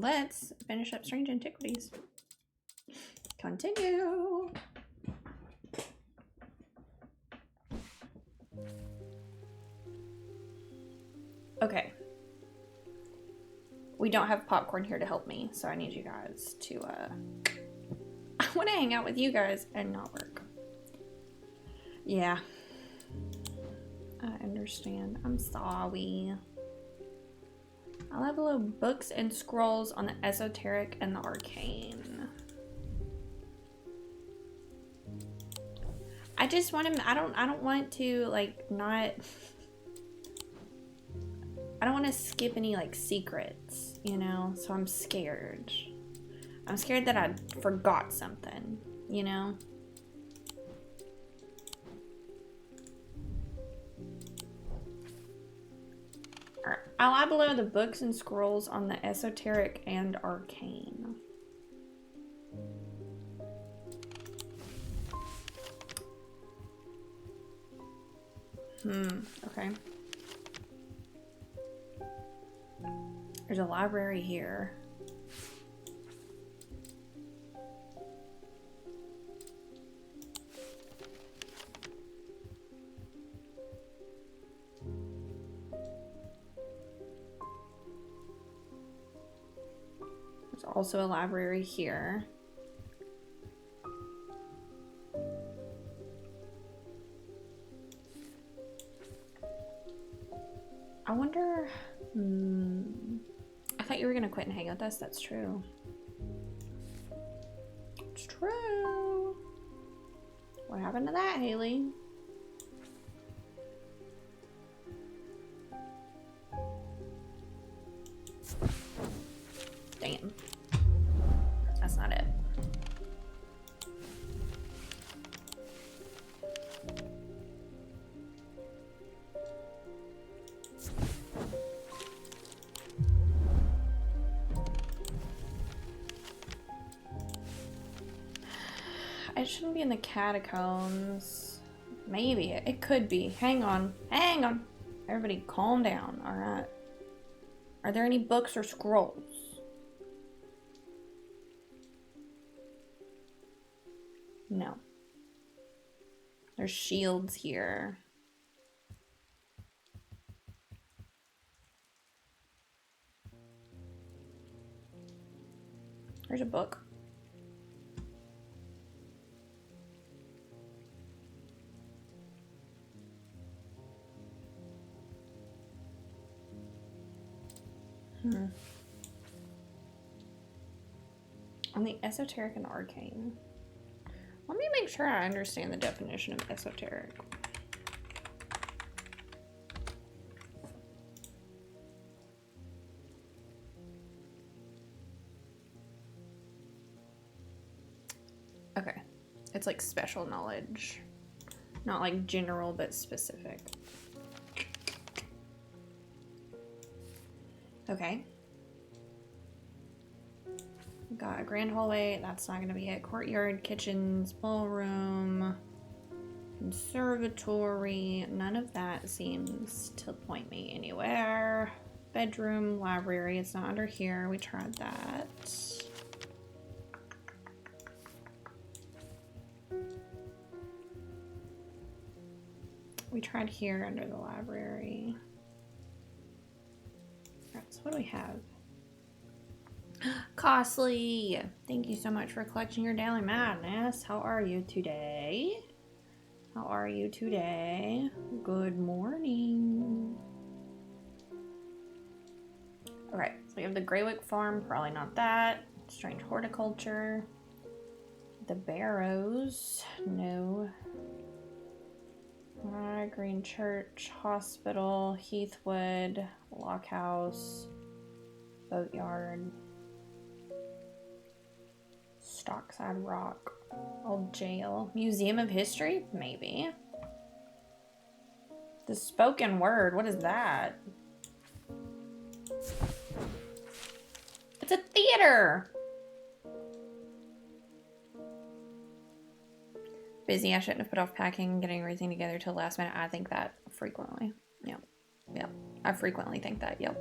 let's finish up Strange Antiquities. Continue. Okay. We don't have popcorn here to help me, so I need you guys to, I want to hang out with you guys and not work. Yeah. I understand. I'm sorry. I'll have a little books and scrolls on the esoteric and the arcane. I just want to, I don't want to, like, not... I don't want to skip any, like, secrets, you know? So I'm scared. I'm scared that I forgot something, you know? Alright. I'll add below the books and scrolls on the esoteric and arcane. Okay. There's a library here. There's also a library here. I wonder... I thought you were gonna quit and hang with us. That's true. It's true. What happened to that, Haley? Damn. That's not it. It shouldn't be in the catacombs. Maybe. It could be. Hang on. Hang on. Everybody calm down. Alright. Are there any books or scrolls? No. There's shields here. There's a book. On the esoteric and arcane. Let me make sure I understand the definition of esoteric. Okay. It's like special knowledge. Not like general, but specific. Okay. Got a grand hallway. That's not going to be it. Courtyard, kitchens, ballroom, conservatory. None of that seems to point me anywhere. Bedroom, library. It's not under here. We tried that. We tried here under the library. Alright, so what do we have? Costly! Thank you so much for collecting your daily madness. How are you today? How are you today? Good morning. Alright, so we have the Greywick Farm. Probably not that. Strange horticulture. The Barrows. No. Green Church, Hospital, Heathwood, Lockhouse, Boatyard, Stockside Rock, Old Jail, Museum of History, maybe. The Spoken Word, what is that? It's a theater! Busy. I shouldn't have put off packing and getting everything together till last minute. I think that frequently. Yep. Yep. I frequently think that. Yep.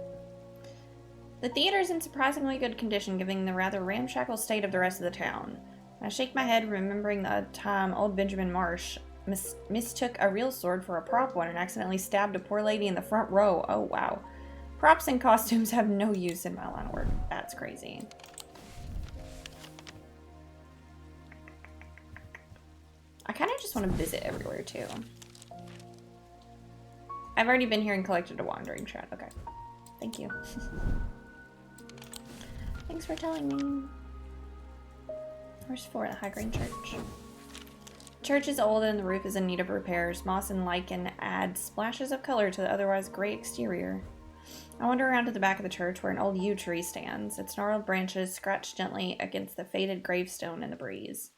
The theater is in surprisingly good condition, given the rather ramshackle state of the rest of the town. I shake my head, remembering the time old Benjamin Marsh mistook a real sword for a prop one and accidentally stabbed a poor lady in the front row. Oh, wow. Props and costumes have no use in my line of work. That's crazy. I kind of just want to visit everywhere, too. I've already been here and collected a wandering shroud. Okay. Thank you. Thanks for telling me. Where's 4 at High Green Church? The church is old and the roof is in need of repairs. Moss and lichen add splashes of color to the otherwise gray exterior. I wander around to the back of the church where an old yew tree stands. Its gnarled branches scratch gently against the faded gravestone in the breeze.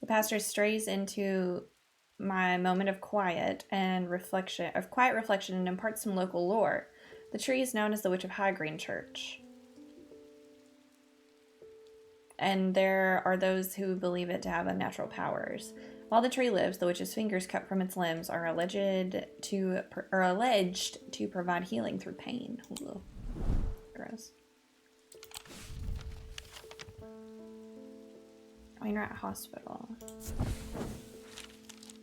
The pastor strays into my moment of quiet reflection and imparts some local lore. The tree is known as the Witch of High Green Church. And there are those who believe it to have unnatural powers. While the tree lives, the witch's fingers cut from its limbs are alleged to provide healing through pain. Ooh, gross. Wainwright Hospital.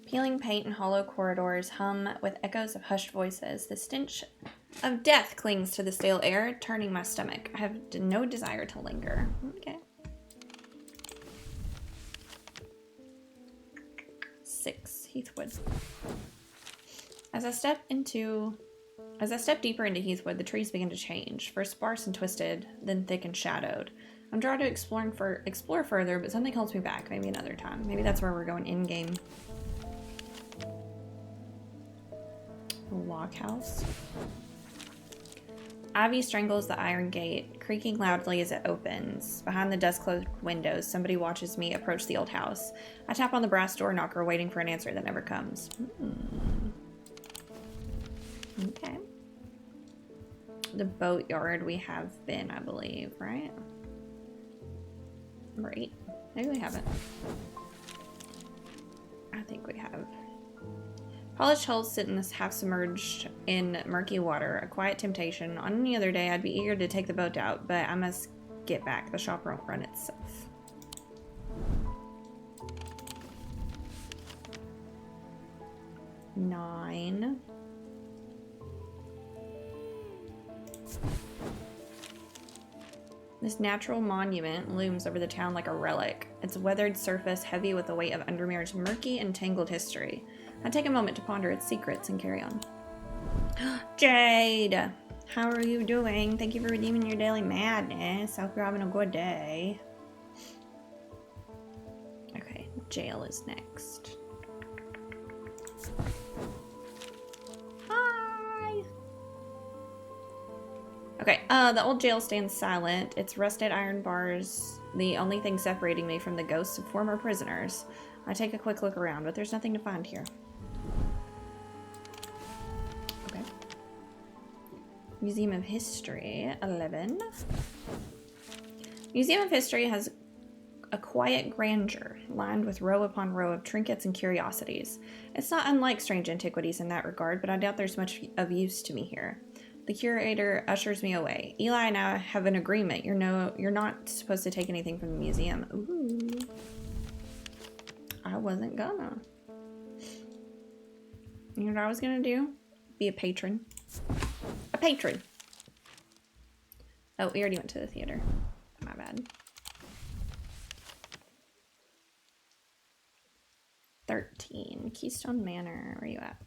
Peeling paint and hollow corridors hum with echoes of hushed voices. The stench of death clings to the stale air, turning my stomach. I have no desire to linger. Okay. 6, Heathwood. As I step deeper into Heathwood, the trees begin to change. First sparse and twisted, then thick and shadowed. I'm drawn to explore further, but something holds me back. Maybe another time. Maybe that's where we're going in-game. Lock house. Ivy strangles the iron gate, creaking loudly as it opens. Behind the dust-closed windows, somebody watches me approach the old house. I tap on the brass door knocker, waiting for an answer that never comes. Okay. The boatyard we have been, I believe, right? Right. Maybe we haven't. I think we have. Polished hulls sit in this half-submerged in murky water, a quiet temptation. On any other day, I'd be eager to take the boat out, but I must get back. The shop won't run itself. Nine. This natural monument looms over the town like a relic, its weathered surface heavy with the weight of Undermere's murky and tangled history. I take a moment to ponder its secrets and carry on. Jade! How are you doing? Thank you for redeeming your daily madness. I hope you're having a good day. Okay, jail is next. Hi! Okay, the old jail stands silent. Its rusted iron bars, the only thing separating me from the ghosts of former prisoners. I take a quick look around, but there's nothing to find here. Okay. Museum of History, 11. Museum of History has a quiet grandeur, lined with row upon row of trinkets and curiosities. It's not unlike strange antiquities in that regard, but I doubt there's much of use to me here. The curator ushers me away. Eli and I have an agreement. You're not supposed to take anything from the museum. Ooh. I wasn't gonna. You know what I was gonna do? Be a patron. A patron! Oh, we already went to the theater. My bad. 13. Keystone Manor. Where are you at?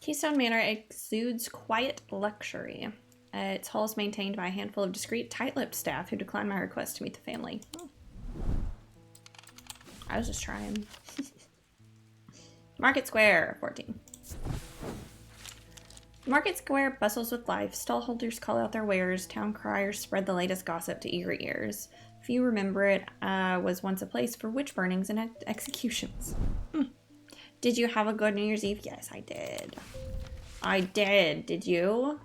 Keystone Manor exudes quiet luxury. Its hall is maintained by a handful of discreet, tight-lipped staff who declined my request to meet the family. I was just trying. Market Square, 14. Market Square bustles with life. Stallholders call out their wares. Town criers spread the latest gossip to eager ears. Few remember it was once a place for witch burnings and executions. Did you have a good New Year's Eve? Yes, I did. I did. Did you?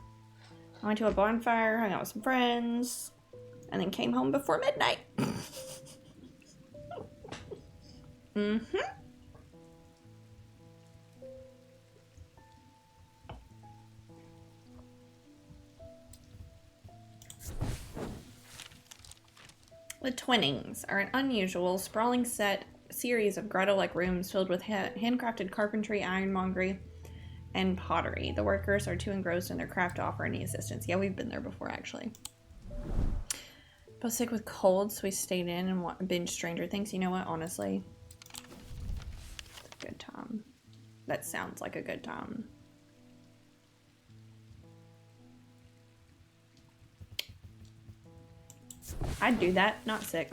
I went to a bonfire, hung out with some friends, and then came home before midnight. Mm-hmm. The Twinnings are an unusual, sprawling series of grotto-like rooms filled with handcrafted carpentry, ironmongery, and pottery. The workers are too engrossed in their craft to offer any assistance. Yeah, we've been there before, actually. Both sick with cold, so we stayed in and binged Stranger Things. You know what? Honestly, it's a good time. That sounds like a good time. I'd do that, not sick.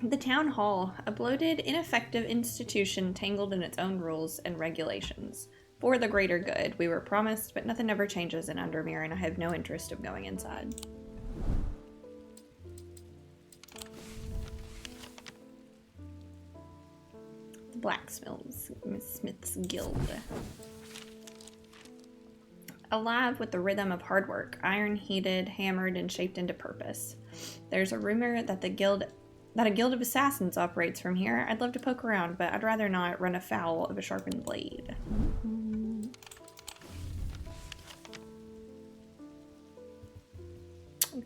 The Town Hall, a bloated, ineffective institution tangled in its own rules and regulations. For the greater good, we were promised, but nothing ever changes in Undermere, and I have no interest of going inside. The Blacksmith's Guild. Alive with the rhythm of hard work, iron heated, hammered, and shaped into purpose. There's a rumor that a guild of assassins operates from here. I'd love to poke around, but I'd rather not run afoul of a sharpened blade.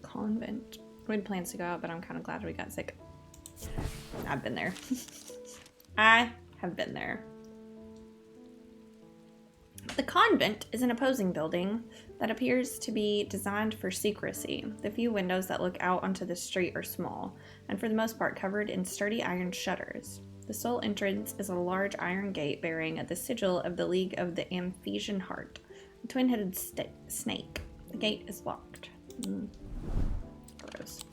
Convent. We had plans to go out, but I'm kind of glad we got sick. I've been there. I have been there. The convent is an imposing building that appears to be designed for secrecy. The few windows that look out onto the street are small, and for the most part covered in sturdy iron shutters. The sole entrance is a large iron gate bearing the sigil of the League of the Amphesian Heart, a twin-headed snake. The gate is locked. Gross.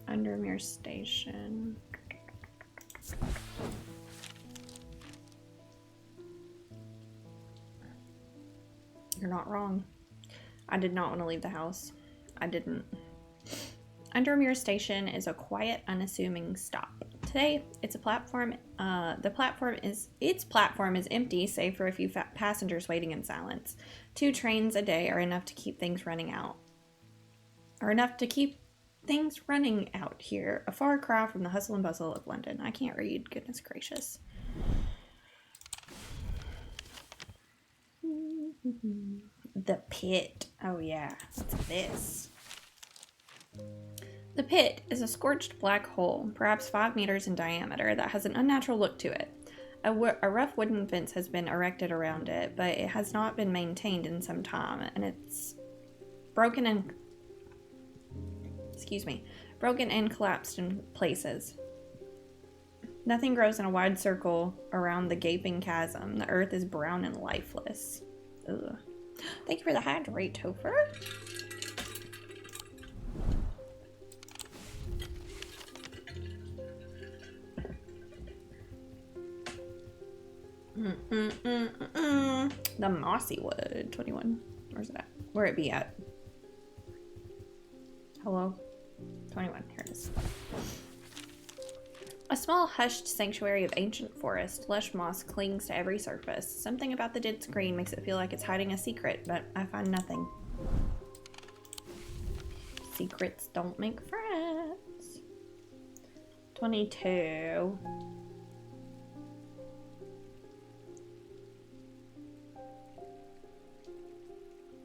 Undermere Station. You're not wrong. I did not want to leave the house. I didn't. Undermere Station is a quiet, unassuming stop. Today, it's a platform. Its platform is empty, save for a few passengers waiting in silence. 2 trains a day are enough to keep things running out. Here, a far cry from the hustle and bustle of London. I can't read, goodness gracious. The Pit. Oh yeah, what's this? The Pit is a scorched black hole, perhaps 5 meters in diameter, that has an unnatural look to it. A rough wooden fence has been erected around it, but it has not been maintained in some time, and it's broken and collapsed in places. Nothing grows in a wide circle around the gaping chasm. The earth is brown and lifeless. Ugh. Thank you for the hydrate, Topher. The Mossy Wood, 21. Where's it at? Where it be at? Hello? 21, here it is. A small hushed sanctuary of ancient forest. Lush moss clings to every surface. Something about the dense green makes it feel like it's hiding a secret, but I find nothing. Secrets don't make friends. 22.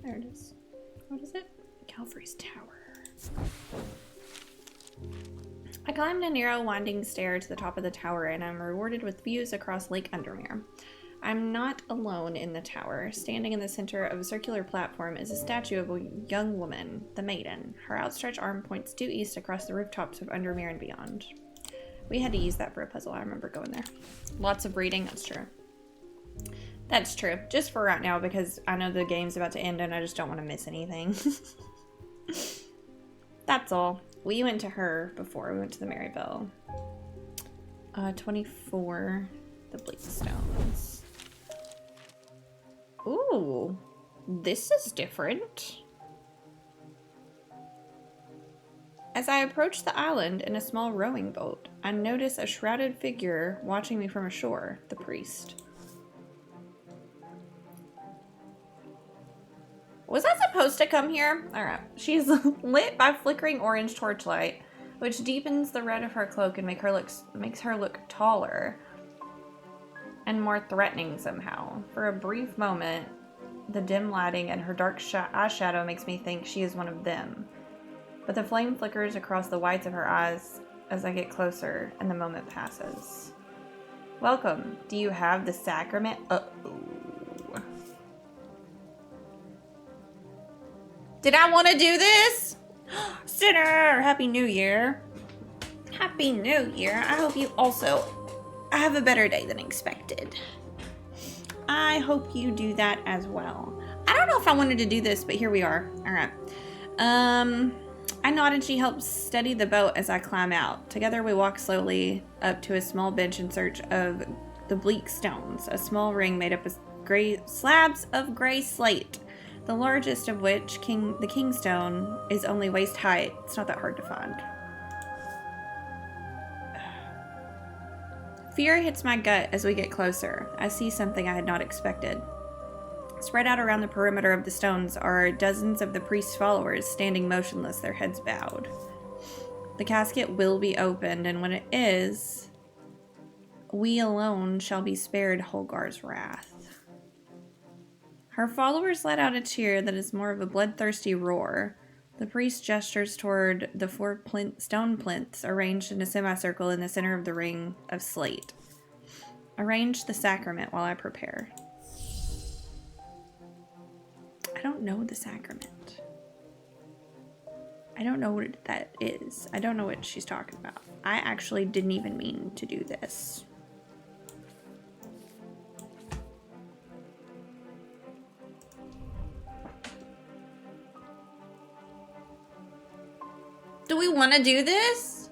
There it is. What is it? Calvary's Tower. I climbed a narrow, winding stair to the top of the tower, and I'm rewarded with views across Lake Undermere. I'm not alone in the tower. Standing in the center of a circular platform is a statue of a young woman, the Maiden. Her outstretched arm points due east across the rooftops of Undermere and beyond. We had to use that for a puzzle. I remember going there. Lots of reading. That's true. That's true. Just for right now, because I know the game's about to end and I just don't want to miss anything. That's all. We went to her before. We went to the Marybelle. 24. The Bleakstones. Ooh. This is different. As I approach the island in a small rowing boat, I notice a shrouded figure watching me from ashore. The priest. Was I supposed to come here? Alright. She's lit by flickering orange torchlight, which deepens the red of her cloak and makes her look taller. and more threatening somehow. For a brief moment, the dim lighting and her dark eyeshadow makes me think she is one of them. But the flame flickers across the whites of her eyes as I get closer, and the moment passes. Welcome. Do you have the sacrament? Uh-oh. Did I want to do this? Sinner! Happy New Year. Happy New Year. I hope you also have a better day than expected. I hope you do that as well. I don't know if I wanted to do this, but here we are. All right. I nod and she helps steady the boat as I climb out. Together we walk slowly up to a small bench in search of the bleak stones, a small ring made up of slabs of gray slate, the largest of which, the kingstone, is only waist height. It's not that hard to find. Fear hits my gut as we get closer. I see something I had not expected. Spread out around the perimeter of the stones are dozens of the priest's followers standing motionless, their heads bowed. The casket will be opened, and when it is, we alone shall be spared Holgar's wrath. Her followers let out a cheer that is more of a bloodthirsty roar. The priest gestures toward the 4 stone plinths arranged in a semicircle in the center of the ring of slate. Arrange the sacrament while I prepare. I don't know the sacrament. I don't know what that is. I don't know what she's talking about. I actually didn't even mean to do this. Do we want to do this?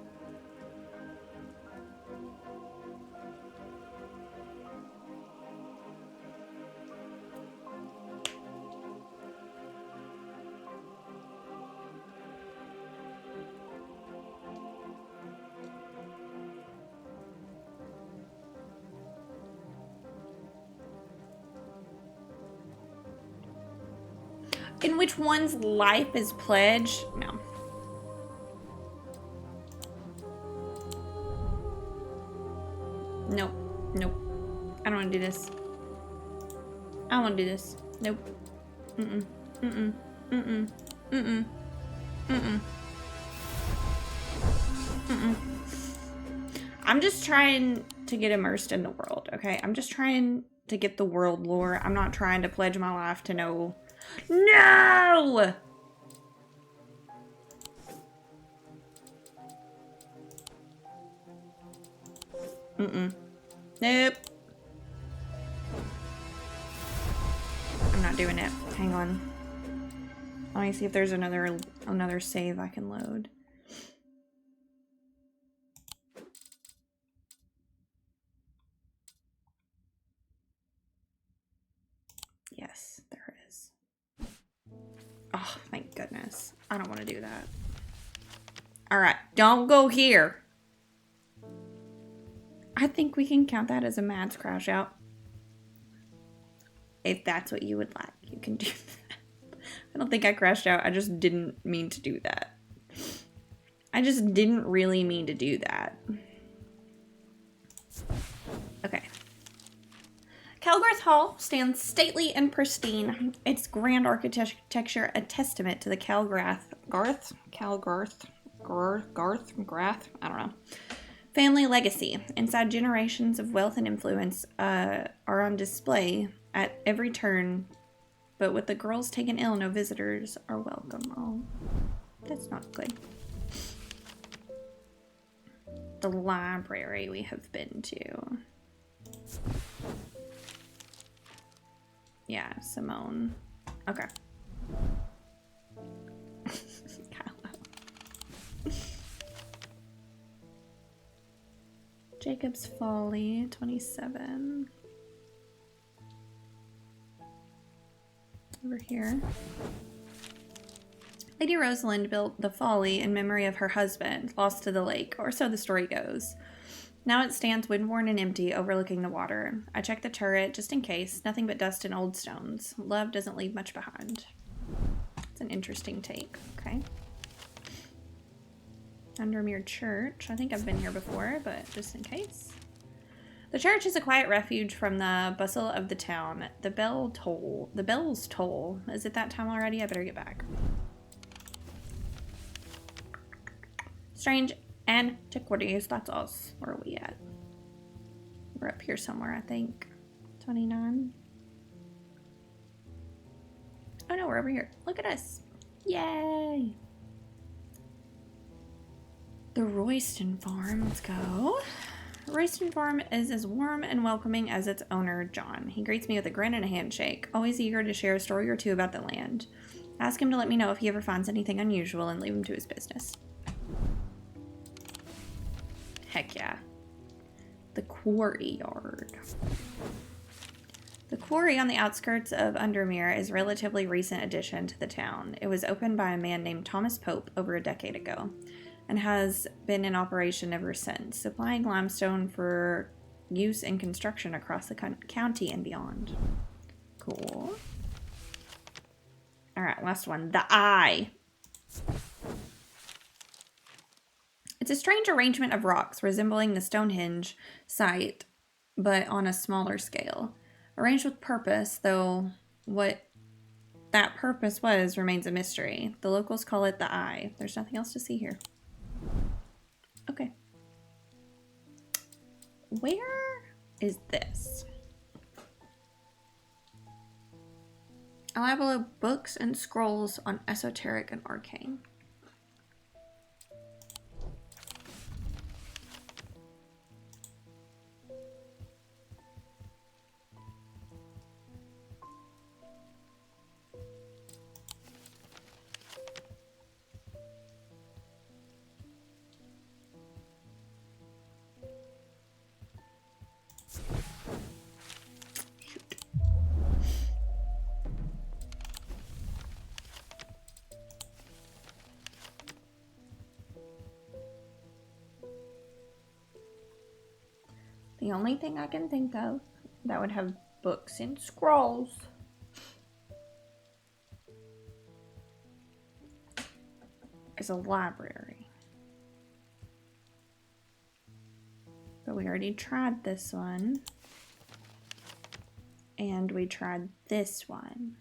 In which one's life is pledged? No. Nope. Nope. I don't want to do this. I don't want to do this. Nope. Mm-mm. Mm-mm. Mm-mm. Mm-mm. Mm-mm. Mm-mm. I'm just trying to get immersed in the world, okay? I'm just trying to get the world lore. I'm not trying to pledge my life to know. No! Mm-mm. Nope. I'm not doing it. Hang on. Let me see if there's another save I can load. Yes, there is. Oh, thank goodness. I don't want to do that. All right, don't go here. I think we can count that as a Mads crash out. If that's what you would like, you can do that. I don't think I crashed out. I just didn't mean to do that. I just didn't really mean to do that. Okay. Calgarth Hall stands stately and pristine, its grand architecture a testament to the Calgrath, I don't know, family legacy. Inside, generations of wealth and influence are on display at every turn, but with the girls taken ill, no visitors are welcome. Oh, that's not good. The library we have been to. Yeah, Simone. Okay. Jacob's Folly, 27. Over here. Lady Rosalind built the Folly in memory of her husband, lost to the lake, or so the story goes. Now it stands windworn and empty, overlooking the water. I check the turret, just in case. Nothing but dust and old stones. Love doesn't leave much behind. It's an interesting take. Okay. Undermere Church. I think I've been here before, but just in case. The church is a quiet refuge from the bustle of the town. The bells toll. Is it that time already? I better get back. Strange Antiquities. That's us. Where are we at? We're up here somewhere, I think. 29. Oh no, we're over here. Look at us. Yay! The Royston Farm. Let's go. Royston Farm is as warm and welcoming as its owner, John. He greets me with a grin and a handshake, always eager to share a story or two about the land. Ask him to let me know if he ever finds anything unusual and leave him to his business. Heck yeah. The Quarry Yard. The quarry on the outskirts of Undermere is a relatively recent addition to the town. It was opened by a man named Thomas Pope over a decade ago, and has been in operation ever since, supplying limestone for use in construction across the county and beyond. Cool. Alright, last one. The Eye. It's a strange arrangement of rocks resembling the Stonehenge site, but on a smaller scale. Arranged with purpose, though what that purpose was remains a mystery. The locals call it the Eye. There's nothing else to see here. Okay. Where is this? I'll have below books and scrolls on esoteric and arcane. The only thing I can think of that would have books and scrolls is a library. But we already tried this one. And we tried this one.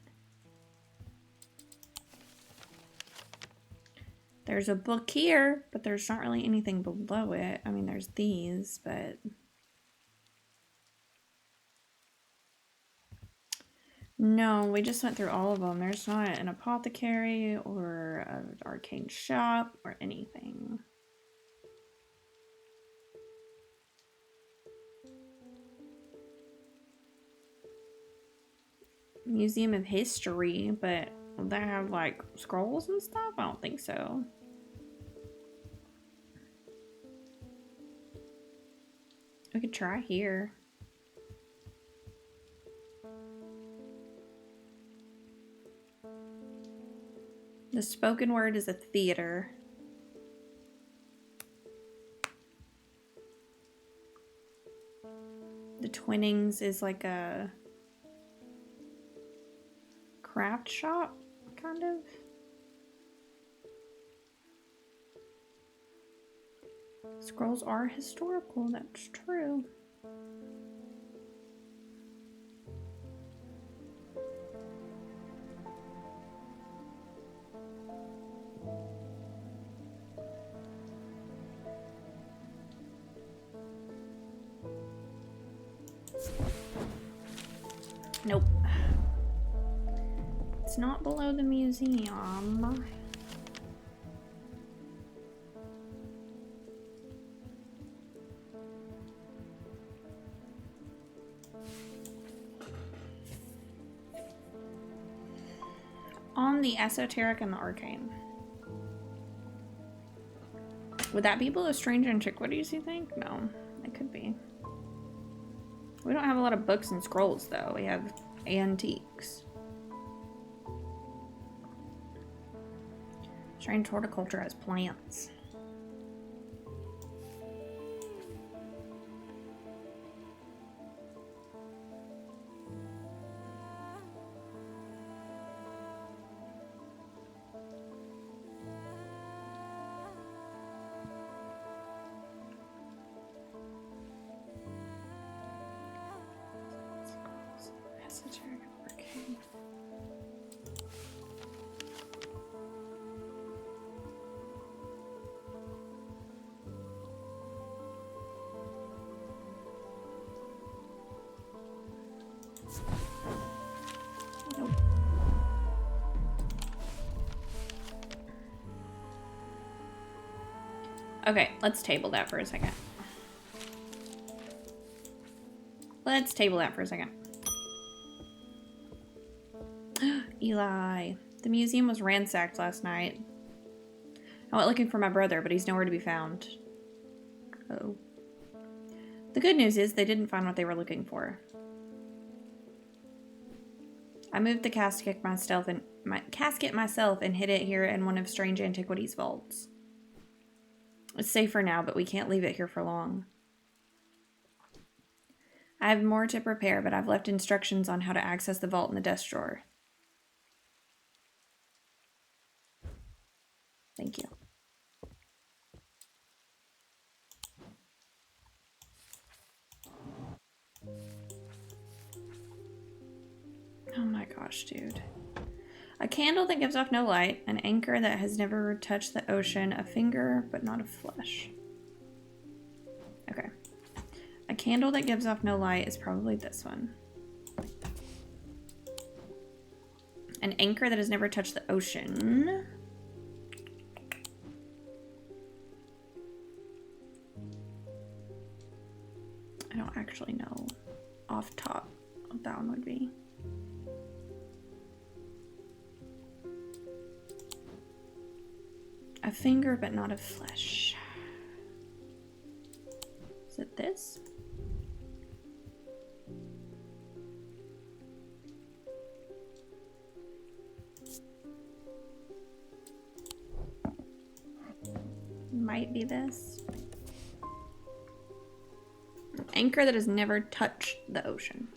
There's a book here, but there's not really anything below it. I mean, there's these, but... No, we just went through all of them. There's not an apothecary or an arcane shop or anything. Museum of History, but will they have like scrolls and stuff? I don't think so. We could try here. The spoken word is a theater. The Twinnings is like a craft shop, kind of. Scrolls are historical, that's true. Nope. It's not below the museum. On the esoteric and the arcane. Would that be below strange antiquities, you think? No, it could be. We don't have a lot of books and scrolls, though. We have antiques. Strange horticulture has plants. Okay, let's table that for a second. Let's table that for a second. Eli. The museum was ransacked last night. I went looking for my brother, but he's nowhere to be found. Oh. The good news is they didn't find what they were looking for. I moved the casket myself and hid it here in one of Strange Antiquities' vaults. It's safe for now, but we can't leave it here for long. I have more to prepare, but I've left instructions on how to access the vault in the desk drawer. Thank you. Oh my gosh, dude. A candle that gives off no light, an anchor that has never touched the ocean, a finger but not of flesh. Okay. A candle that gives off no light is probably this one. An anchor that has never touched the ocean. I don't actually know off top what that one would be. A finger, but not of flesh. Is it this? Might be this. An anchor that has never touched the ocean.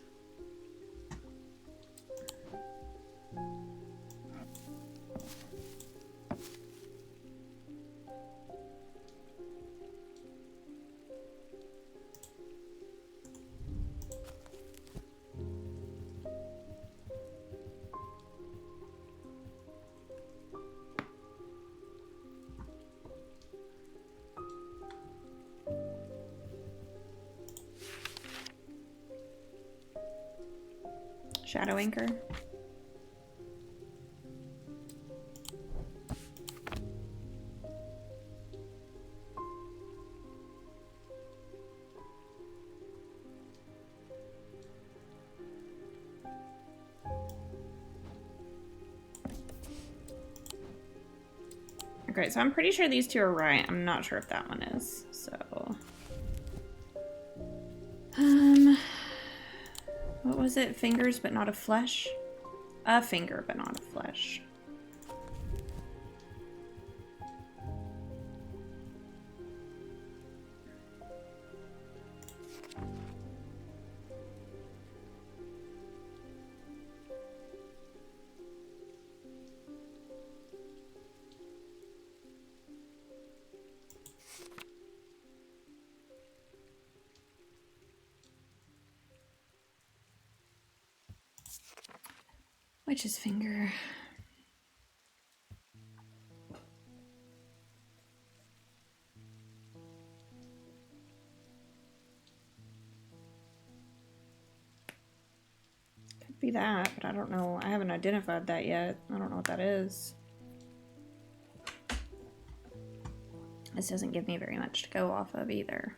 Shadow anchor. Okay, so I'm pretty sure these two are right. I'm not sure if that one is, so. What was it? Fingers but not of flesh? A finger but not of flesh. Witch's finger. Could be that, but I don't know. I haven't identified that yet. I don't know what that is. This doesn't give me very much to go off of either.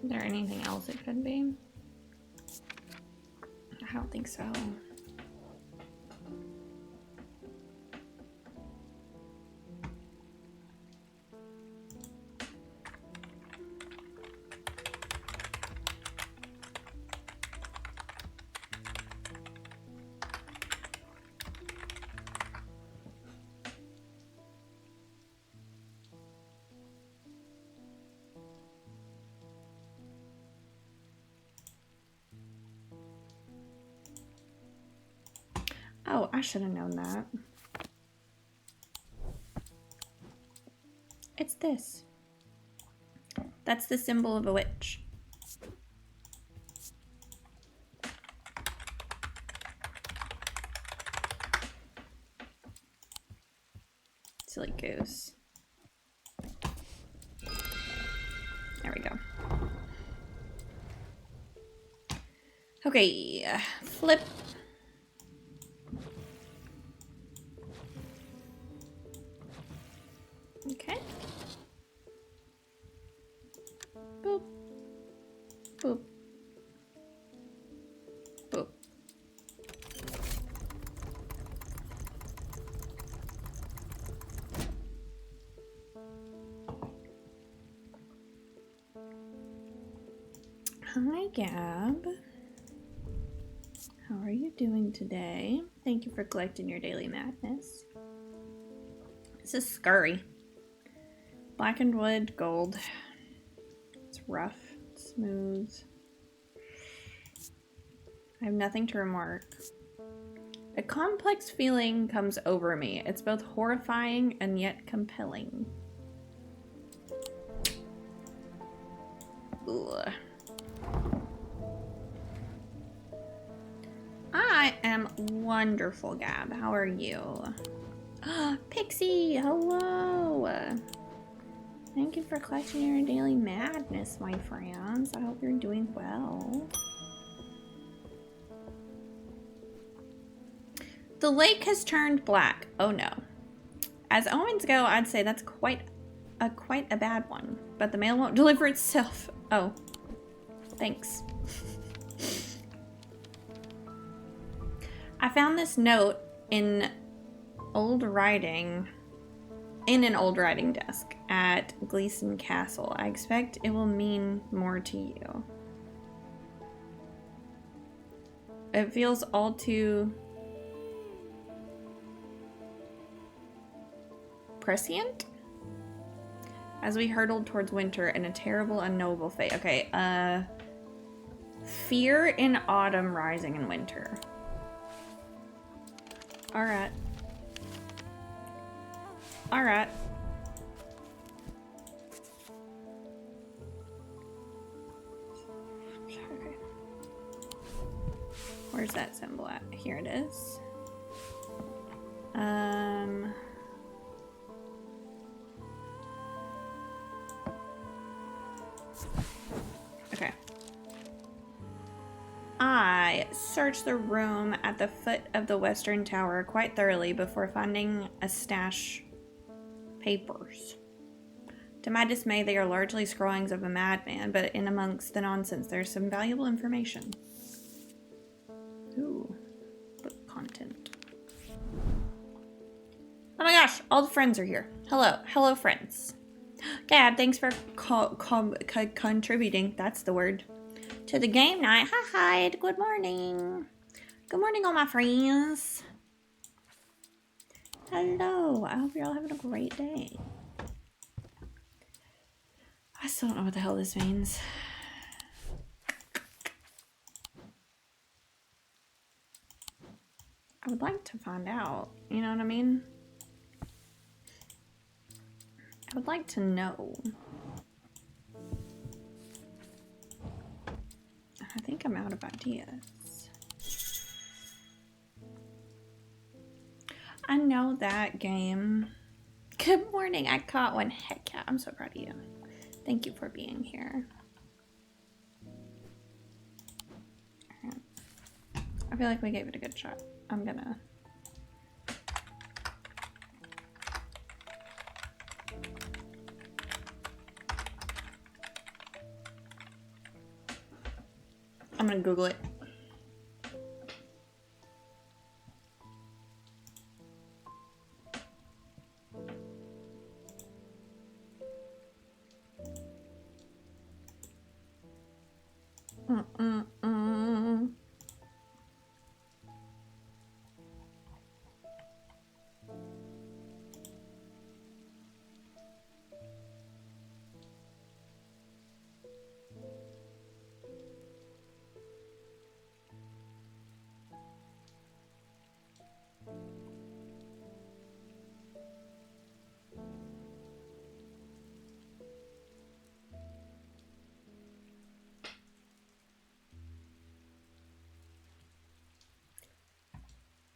Is there anything else it could be? I don't think so. I should have known that. It's this. That's the symbol of a witch. Silly goose. There we go. Okay, flip. Okay. Boop. Boop. Boop. Hi, Gab. How are you doing today? Thank you for collecting your daily madness. This is scurry. Blackened wood, gold. It's rough, smooth. I have nothing to remark. A complex feeling comes over me. It's both horrifying and yet compelling. Ugh. I am wonderful, Gab. How are you? Pixie, hello. Thank you for collecting your daily madness, my friends. I hope you're doing well. The lake has turned black. Oh no. As omens go, I'd say that's quite a bad one. But the mail won't deliver itself. Oh. Thanks. I found this note in an old writing desk at Gleason Castle. I expect it will mean more to you. It feels all too prescient as we hurtled towards winter and a terrible, unknowable fate. Okay, fear in autumn, rising in winter. Alright. Alright. Okay. Where's that symbol at? Here it is. Okay. I searched the room at the foot of the western tower quite thoroughly before finding a stash papers. To my dismay, they are largely scrawlings of a madman, but in amongst the nonsense, there's some valuable information. Ooh, book content. Oh my gosh, all the friends are here. Hello friends. Gab, thanks for contributing, that's the word, to the game night. Hi, good morning. Good morning, all my friends. Hello, I hope you're all having a great day. I still don't know what the hell this means. I would like to find out, you know what I mean? I would like to know. I think I'm out of ideas. I know that game. Good morning, I caught one. Heck yeah, I'm so proud of you. Thank you for being here. Right. I feel like we gave it a good shot. I'm gonna... Google it.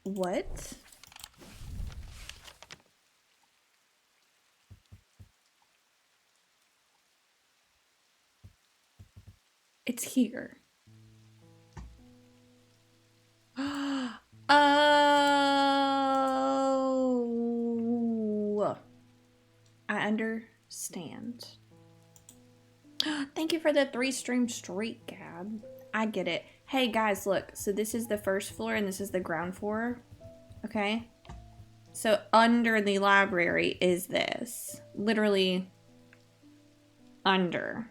What? It's here. Oh. I understand. Thank you for the 3-stream streak, Gab. I get it. Hey guys, look. So this is the first floor and this is the ground floor. Okay? So under the library is this. Literally under.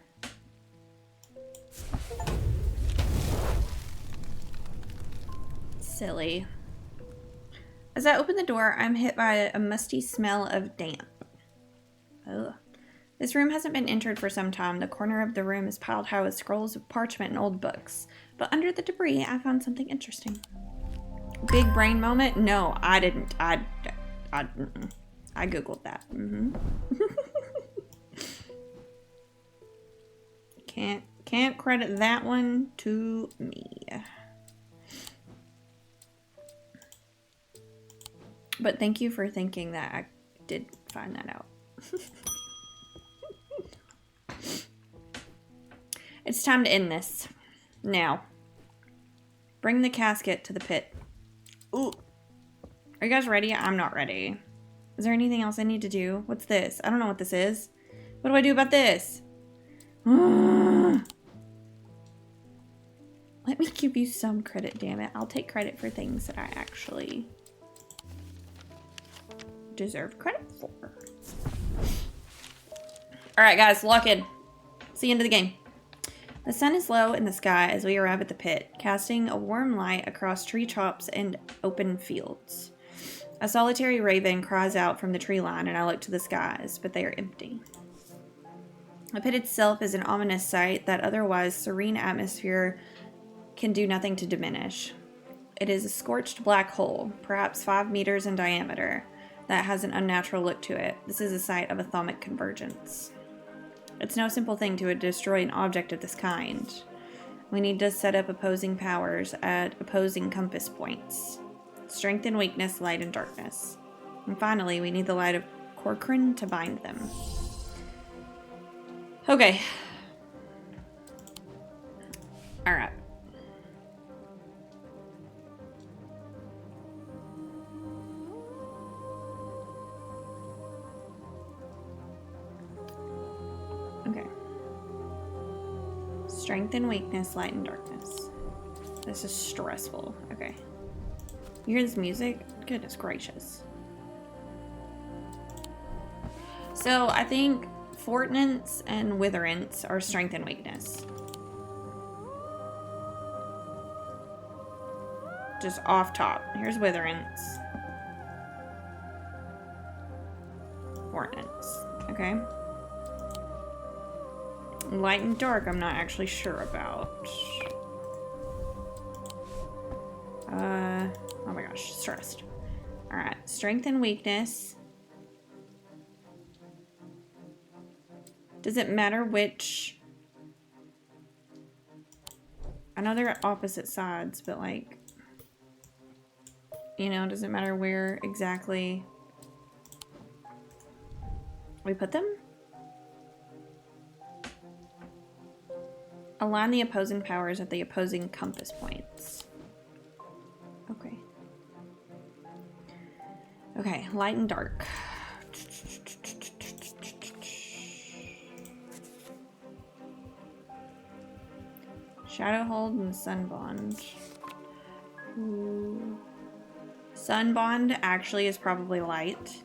Silly. As I open the door, I'm hit by a musty smell of damp. Ugh. This room hasn't been entered for some time. The corner of the room is piled high with scrolls of parchment and old books. But under the debris, I found something interesting. Big brain moment? No, I didn't. I googled that. Can't credit that one to me. But thank you for thinking that I did find that out. It's time to end this. Now. Bring the casket to the pit. Ooh. Are you guys ready? I'm not ready. Is there anything else I need to do? What's this? I don't know what this is. What do I do about this? Let me give you some credit, damn it. I'll take credit for things that I actually deserve credit for. Alright guys, lock in. It's the end of the game. The sun is low in the sky as we arrive at the pit, casting a warm light across tree tops and open fields. A solitary raven cries out from the tree line and I look to the skies, but they are empty. The pit itself is an ominous sight that otherwise serene atmosphere can do nothing to diminish. It is a scorched black hole, perhaps 5 meters in diameter, that has an unnatural look to it. This is a site of atomic convergence. It's no simple thing to destroy an object of this kind. We need to set up opposing powers at opposing compass points. Strength and weakness, light and darkness. And finally, we need the light of Corcoran to bind them. Okay. Alright. Okay. Strength and weakness, light and darkness. This is stressful. Okay. You hear this music? Goodness gracious. So I think Fortnance and Witherance are strength and weakness. Just off top. Here's Witherance. Fortnance. Okay. Light and dark, I'm not actually sure about. Oh my gosh, stressed. Alright, strength and weakness. Does it matter which? I know they're at opposite sides, but like, you know, does it matter where exactly we put them? Align the opposing powers at the opposing compass points. Okay. Okay, light and dark. Shadowhold and Sunbond. Ooh. Sunbond actually is probably light.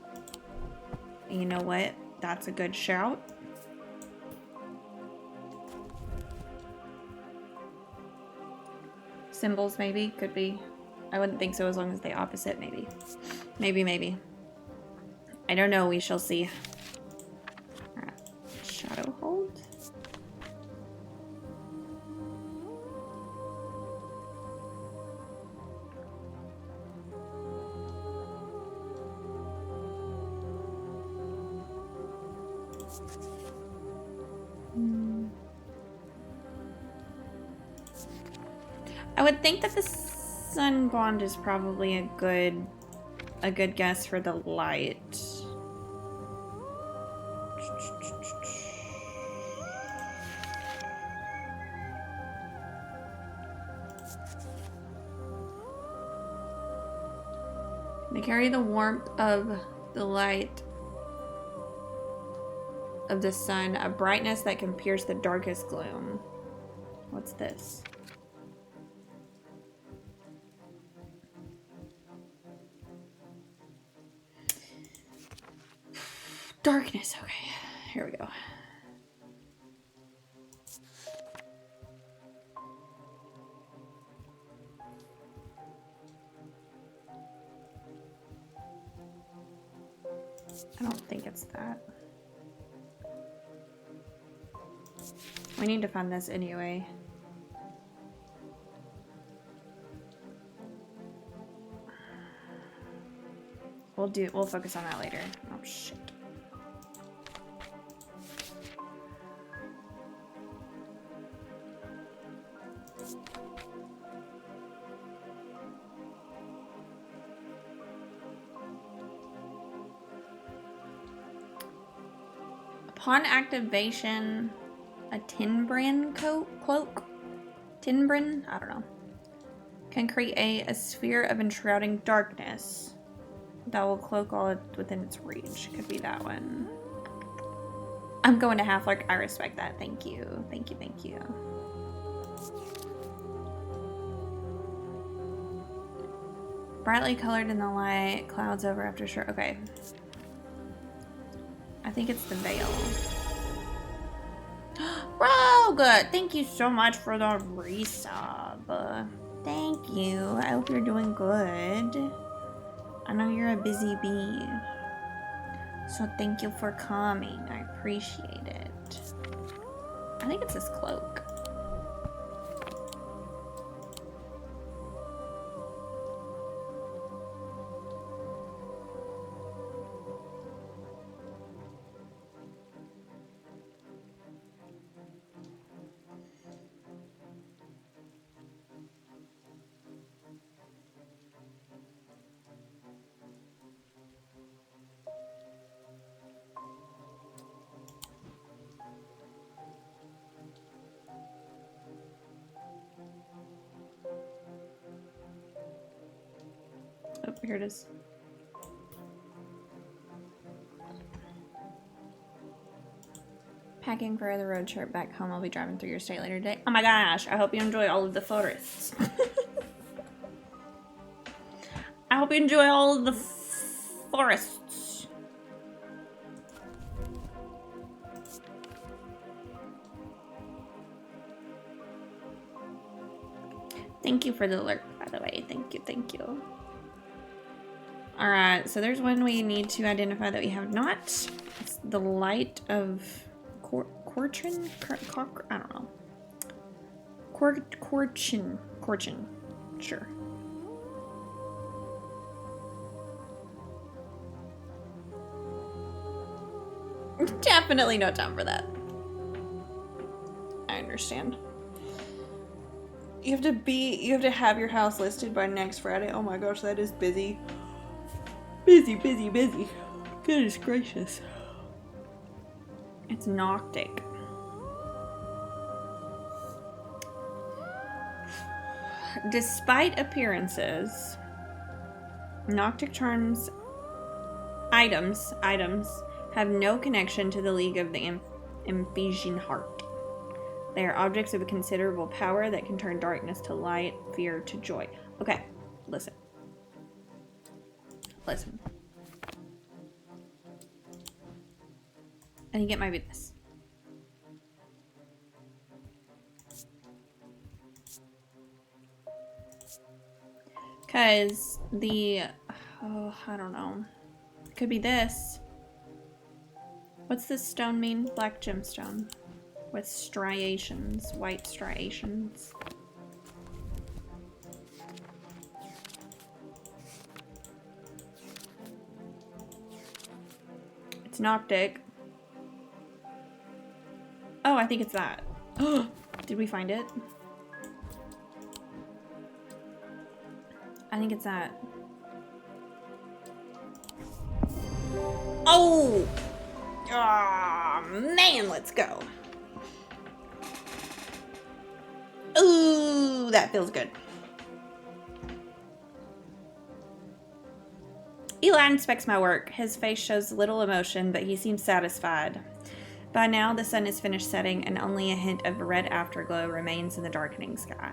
And you know what? That's a good shout. Symbols maybe, could be. I wouldn't think so as long as they opposite, maybe. Maybe. I don't know, we shall see. Alright, Shadowhold. I would think that the sun bond is probably a good guess for the light. They carry the warmth of the light of the sun, a brightness that can pierce the darkest gloom. What's this? Darkness, okay. Here we go. I don't think it's that. We need to find this anyway. We'll focus on that later. Oh shit. Upon activation, a Tinbrin cloak? Tinbrin? I don't know. Can create a sphere of enshrouding darkness that will cloak all within its reach. Could be that one. I'm going to Half-Lark. I respect that. Thank you. Thank you, thank you. Brightly colored in the light, clouds over after sure. Okay. I think it's the veil. Bro, good. Thank you so much for the resub. Thank you. I hope you're doing good. I know you're a busy bee. So thank you for coming. I appreciate it. I think it's this cloak. Oh, here it is. Packing for the road trip back home. I'll be driving through your state later today. Oh my gosh, I hope you enjoy all of the forests. I hope you enjoy all of the forests. Thank you for the alert, by the way. Thank you, thank you. Alright, so there's one we need to identify that we have not. It's the light of Corchin? I don't know. Corchin. Sure. Definitely no time for that. I understand. You have to have your house listed by next Friday. Oh my gosh, that is busy. Busy. Goodness gracious. It's Noctic. Despite appearances, Noctic charms items have no connection to the League of the Ephesian Heart. They are objects of considerable power that can turn darkness to light, fear to joy. Okay, listen. I think it might be this. Because I don't know. It could be this. What's this stone mean? Black gemstone. With striations, white striations. It's Noctic. Oh, I think it's that. Did we find it? I think it's that. Oh! Ah, man, let's go. Ooh, that feels good. Eli inspects my work. His face shows little emotion, but he seems satisfied. By now, the sun is finished setting, and only a hint of a red afterglow remains in the darkening sky.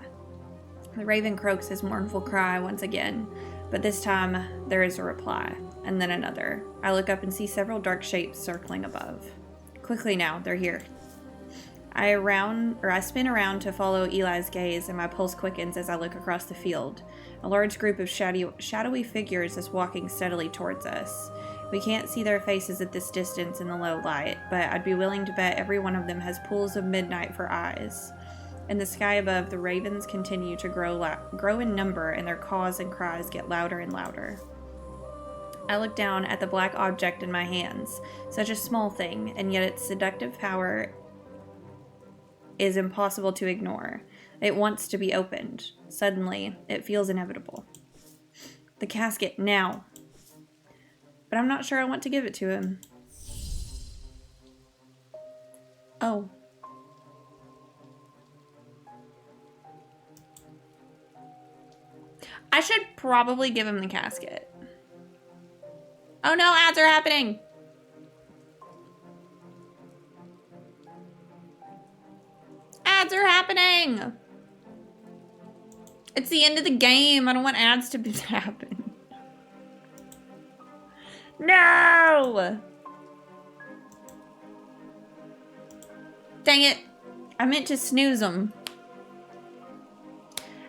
The raven croaks his mournful cry once again, but this time there is a reply, and then another. I look up and see several dark shapes circling above. Quickly now, they're here. I spin around to follow Eli's gaze, and my pulse quickens as I look across the field. A large group of shadowy figures is walking steadily towards us. We can't see their faces at this distance in the low light, but I'd be willing to bet every one of them has pools of midnight for eyes. In the sky above, the ravens continue to grow in number, and their caws and cries get louder and louder. I look down at the black object in my hands, such a small thing, and yet its seductive power is impossible to ignore. It wants to be opened. Suddenly, it feels inevitable. The casket, now. But I'm not sure I want to give it to him. Oh. I should probably give him the casket. Oh no, ads are happening! Ads are happening! It's the end of the game. I don't want ads to happen. No! Dang it. I meant to snooze them.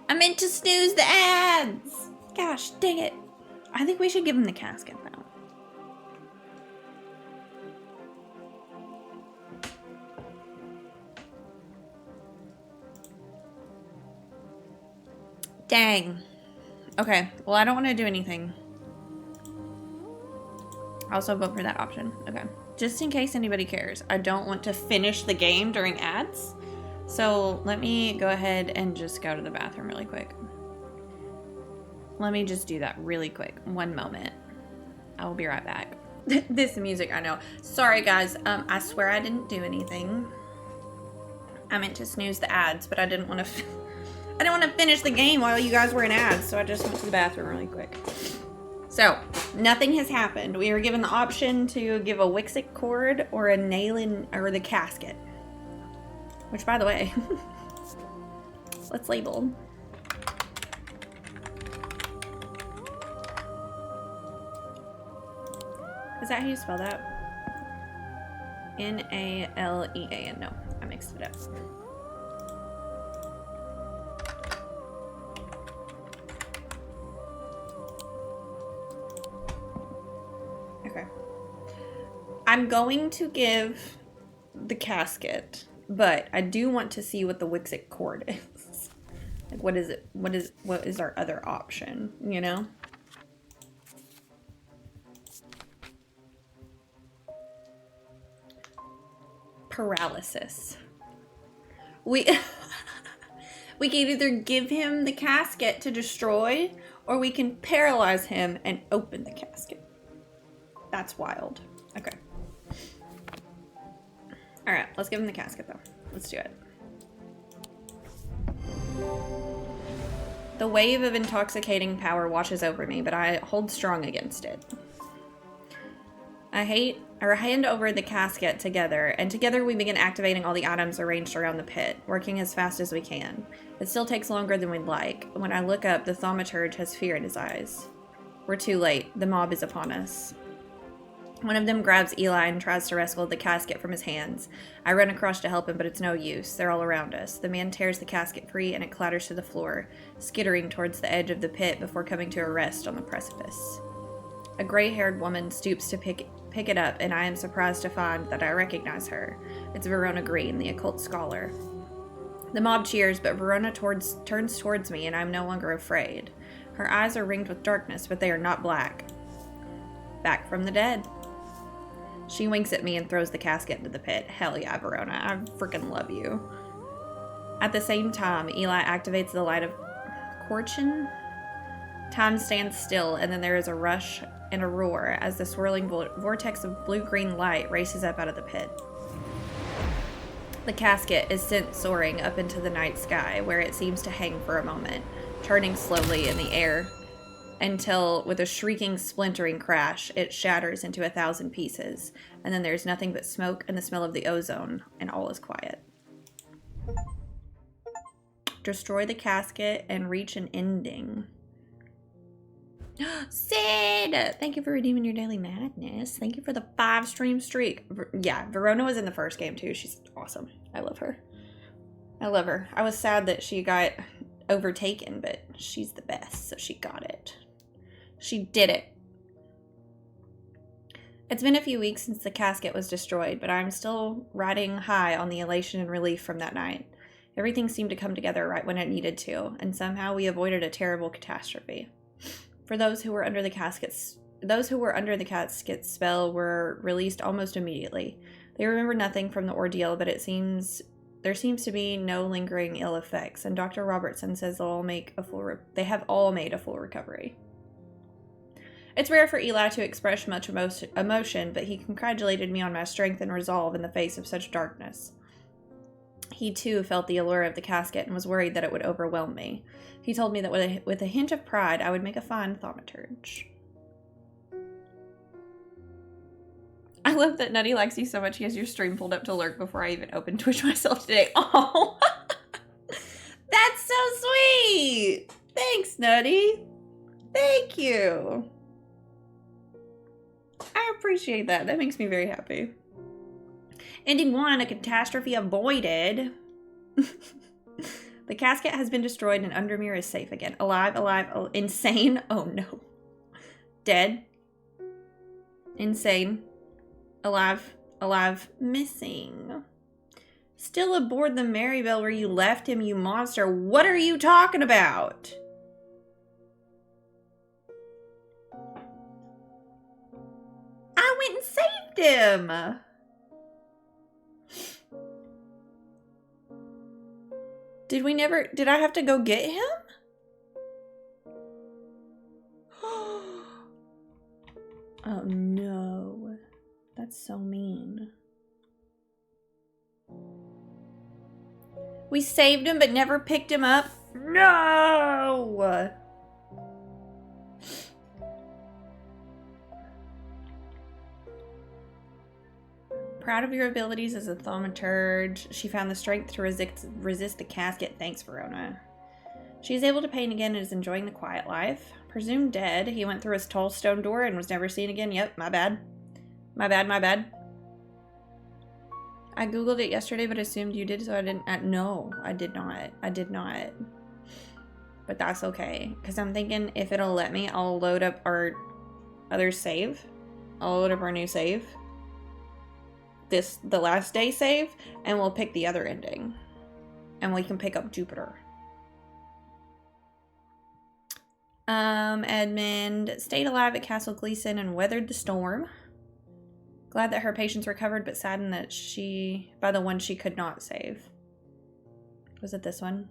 I meant to snooze the ads. Gosh, dang it. I think we should give him the casket, though. Dang. Okay, well, I don't want to do anything. I also vote for that option. Okay. Just in case anybody cares, I don't want to finish the game during ads. So let me go ahead and just go to the bathroom really quick. Let me just do that really quick. One moment. I will be right back. This music, I know. Sorry, guys. I swear I didn't do anything. I meant to snooze the ads, but I didn't want to... I didn't want to finish the game while you guys were in ads, so I just went to the bathroom really quick. So, nothing has happened. We were given the option to give a Wixic cord or a nail in, or the casket. Which, by the way, let's label. Is that how you spell that? N-A-L-E-A-N. No, I mixed it up. Okay. I'm going to give the casket, but I do want to see what the Wixic cord is. Like, what is it? What is our other option, you know? Paralysis. We can either give him the casket to destroy, or we can paralyze him and open the casket. That's wild. Okay. Alright, let's give him the casket though. Let's do it. The wave of intoxicating power washes over me, but I hold strong against it. I hand over the casket together, and together we begin activating all the items arranged around the pit, working as fast as we can. It still takes longer than we'd like. When I look up, the thaumaturge has fear in his eyes. We're too late. The mob is upon us. One of them grabs Eli and tries to wrestle the casket from his hands. I run across to help him, but it's no use. They're all around us. The man tears the casket free, and it clatters to the floor, skittering towards the edge of the pit before coming to a rest on the precipice. A gray-haired woman stoops to pick it up, and I am surprised to find that I recognize her. It's Verona Green, the occult scholar. The mob cheers, but Verona turns towards me, and I'm no longer afraid. Her eyes are ringed with darkness, but they are not black. Back from the dead. She winks at me and throws the casket into the pit. Hell yeah, Verona. I freaking love you. At the same time, Eli activates the light of Corchin Time stands still, and then there is a rush and a roar as the swirling vortex of blue-green light races up out of the pit. The casket is sent soaring up into the night sky, where it seems to hang for a moment, turning slowly in the air, until, with a shrieking, splintering crash, it shatters into 1,000 pieces, and then there's nothing but smoke and the smell of the ozone, and all is quiet. Destroy the casket and reach an ending. Sid! Thank you for redeeming your daily madness. Thank you for the 5-stream streak. Yeah, Verona was in the first game too. She's awesome. I love her. I love her. I was sad that she got overtaken, but she's the best, so she got it. She did it. It's been a few weeks since the casket was destroyed, but I'm still riding high on the elation and relief from that night. Everything seemed to come together right when it needed to, and somehow we avoided a terrible catastrophe. For those who were under the casket spell were released almost immediately. They remember nothing from the ordeal, but there seems to be no lingering ill effects, and Dr. Robertson says they have all made a full recovery. It's rare for Eli to express much emotion, but he congratulated me on my strength and resolve in the face of such darkness. He, too, felt the allure of the casket and was worried that it would overwhelm me. He told me that with a hint of pride, I would make a fine thaumaturge. I love that Nutty likes you so much he has your stream pulled up to lurk before I even opened Twitch myself today. Oh, that's so sweet! Thanks, Nutty. Thank you. I appreciate that. That makes me very happy. Ending 1, a catastrophe avoided. The casket has been destroyed and Undermere is safe again. Alive, alive, insane. Oh no. Dead. Insane. Alive, alive, missing. Still aboard the Marybelle where you left him, you monster. What are you talking about? I went and saved him. Did I have to go get him? Oh no. That's so mean. We saved him but never picked him up? No! Proud of your abilities as a thaumaturge. She found the strength to resist the casket. Thanks, Verona. She is able to paint again and is enjoying the quiet life. Presumed dead. He went through his tall stone door and was never seen again. Yep, my bad. My bad, my bad. I googled it yesterday but assumed you did, so I didn't. No, I did not. I did not. But that's okay. Because I'm thinking if it'll let me, I'll load up our other save. I'll load up our new save. The last day save, and we'll pick the other ending. And we can pick up Jupiter. Edmund stayed alive at Castle Gleason and weathered the storm. Glad that her patients recovered, but saddened that by the one she could not save. Was it this one?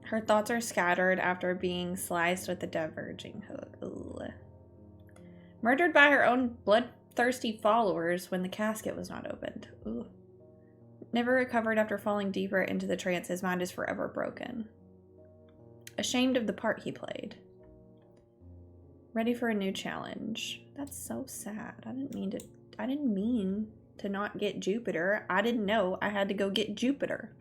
Her thoughts are scattered after being sliced with the diverging hook. Ugh. Murdered by her own bloodthirsty followers when the casket was not opened. Ugh. Never recovered after falling deeper into the trance. His mind is forever broken. Ashamed of the part he played. Ready for a new challenge. That's so sad. I didn't mean to not get Jupiter. I didn't know I had to go get Jupiter.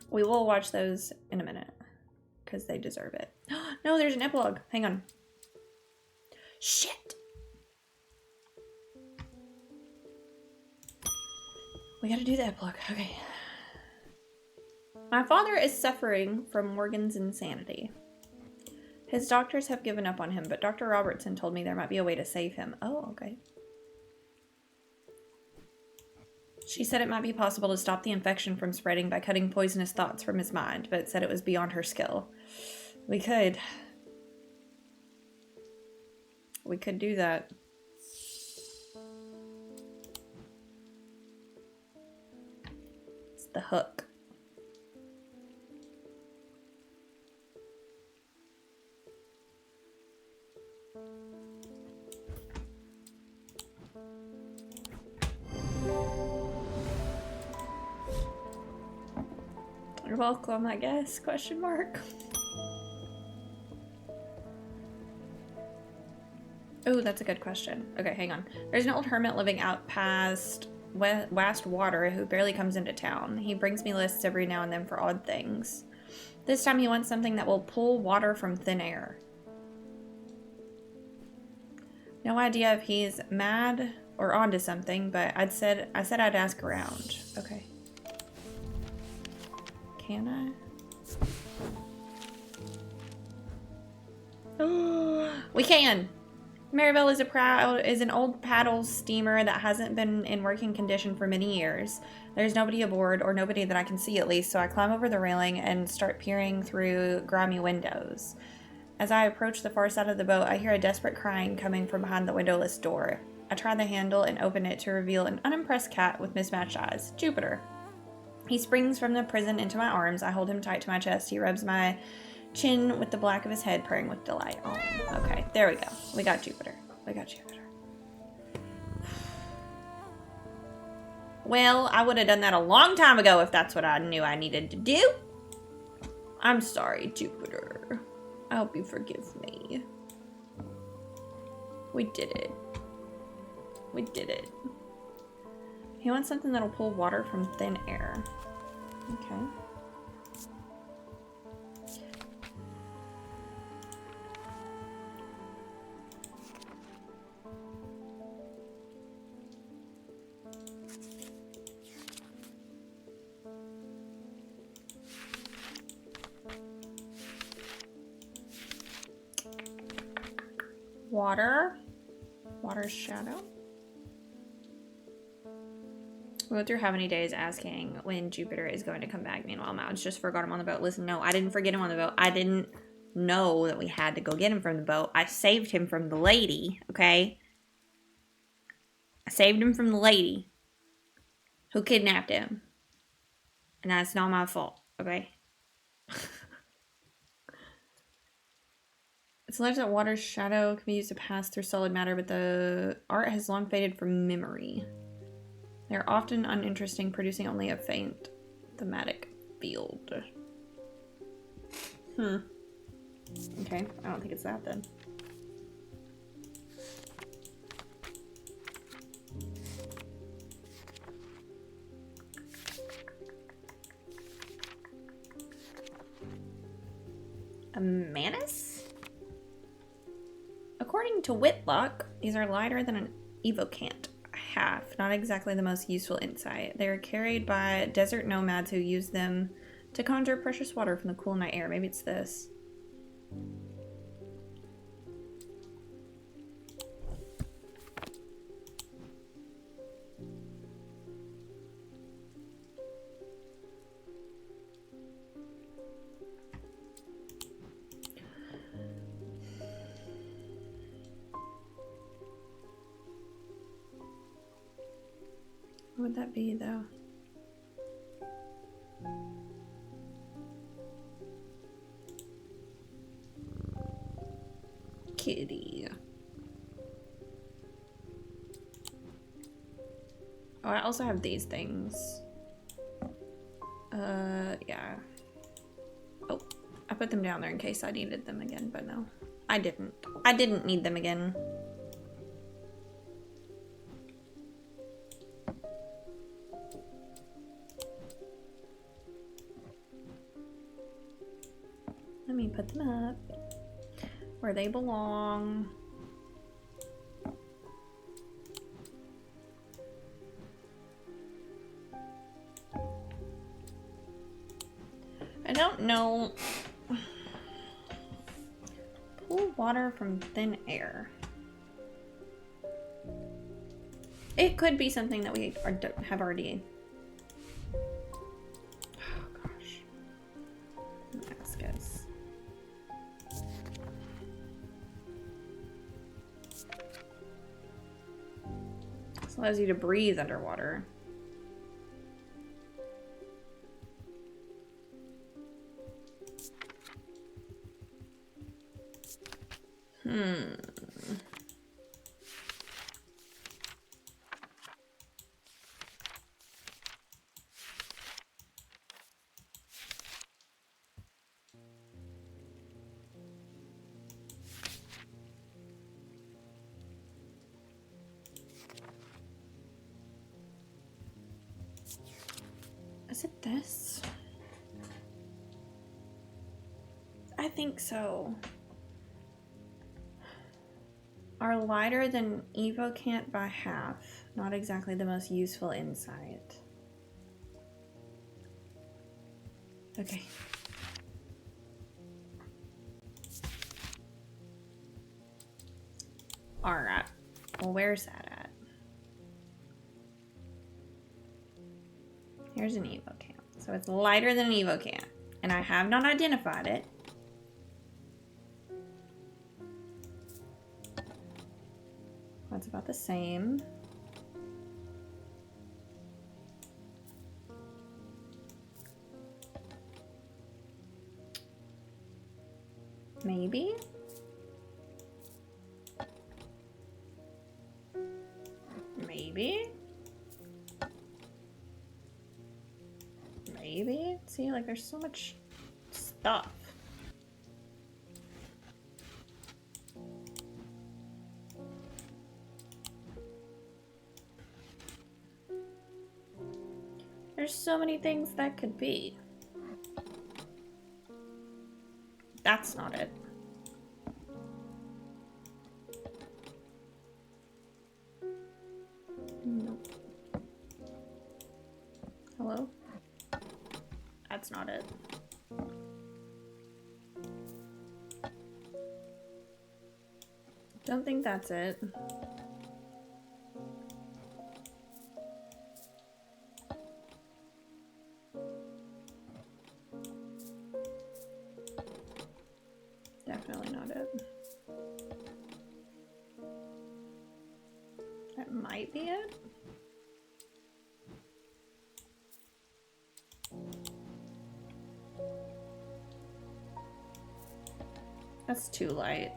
We will watch those in a minute because they deserve it. No, there's an epilogue. Hang on. Shit. We gotta do the epilogue. Okay. My father is suffering from Morgan's insanity. His doctors have given up on him, but Dr. Robertson told me there might be a way to save him. Oh, okay. She said it might be possible to stop the infection from spreading by cutting poisonous thoughts from his mind, but said it was beyond her skill. We could do that. It's the hook. You're welcome, I guess, question mark. Oh, that's a good question. Okay, hang on. There's an old hermit living out past West Water who barely comes into town. He brings me lists every now and then for odd things. This time he wants something that will pull water from thin air. No idea if he's mad or onto something, but I said I'd ask around. Okay. Can I? Oh, we can! Maribel is an old paddle steamer that hasn't been in working condition for many years. There's nobody aboard, or nobody that I can see at least, so I climb over the railing and start peering through grimy windows. As I approach the far side of the boat, I hear a desperate crying coming from behind the windowless door. I try the handle and open it to reveal an unimpressed cat with mismatched eyes, Jupiter. He springs from the prison into my arms. I hold him tight to my chest. He rubs my chin with the back of his head, purring with delight. Oh, okay, there we go. We got Jupiter. We got Jupiter. Well, I would have done that a long time ago if that's what I knew I needed to do. I'm sorry, Jupiter. I hope you forgive me. We did it. We did it. He wants something that'll pull water from thin air. Okay. Water's shadow. We went through how many days asking when Jupiter is going to come back. Meanwhile, Mounds just forgot him on the boat. Listen, no, I didn't forget him on the boat. I didn't know that we had to go get him from the boat. I saved him from the lady, okay? I saved him from the lady who kidnapped him. And that's not my fault, okay? It's alleged that water's shadow can be used to pass through solid matter, but the art has long faded from memory. They're often uninteresting, producing only a faint thematic field. Okay, I don't think it's that then. A manus? According to Whitlock, these are lighter than an evocant. Half, not exactly the most useful insight. They are carried by desert nomads who use them to conjure precious water from the cool night air. Maybe it's this. What would that be, though? Kitty. Oh, I also have these things. Yeah. Oh, I put them down there in case I needed them again, but no. I didn't. I didn't need them again. Let me put them up where they belong. I don't know. Pull water from thin air. It could be something that we have already. Oh gosh. Let's guess. This allows you to breathe underwater. Is it this? I think so. Are lighter than Evocant by half. Not exactly the most useful insight. Okay. Alright. Well, where's that at? Here's an Evocant. So it's lighter than an Evocant. And I have not identified it. That's about the same. Maybe? Maybe? Maybe? See, like there's so much stuff. There's so many things that could be. That's not it. Nope. Hello? That's not it. Don't think that's it. Definitely not it. That might be it. That's too light.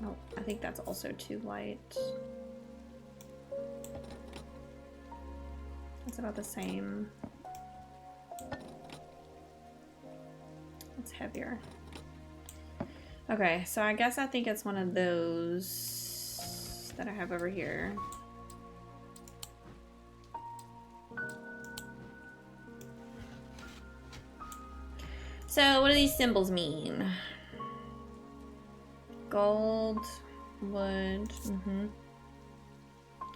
Oh, I think that's also too light. That's about the same. It's heavier. Okay, so I guess I think it's one of those that I have over here. So what do these symbols mean? Gold, wood,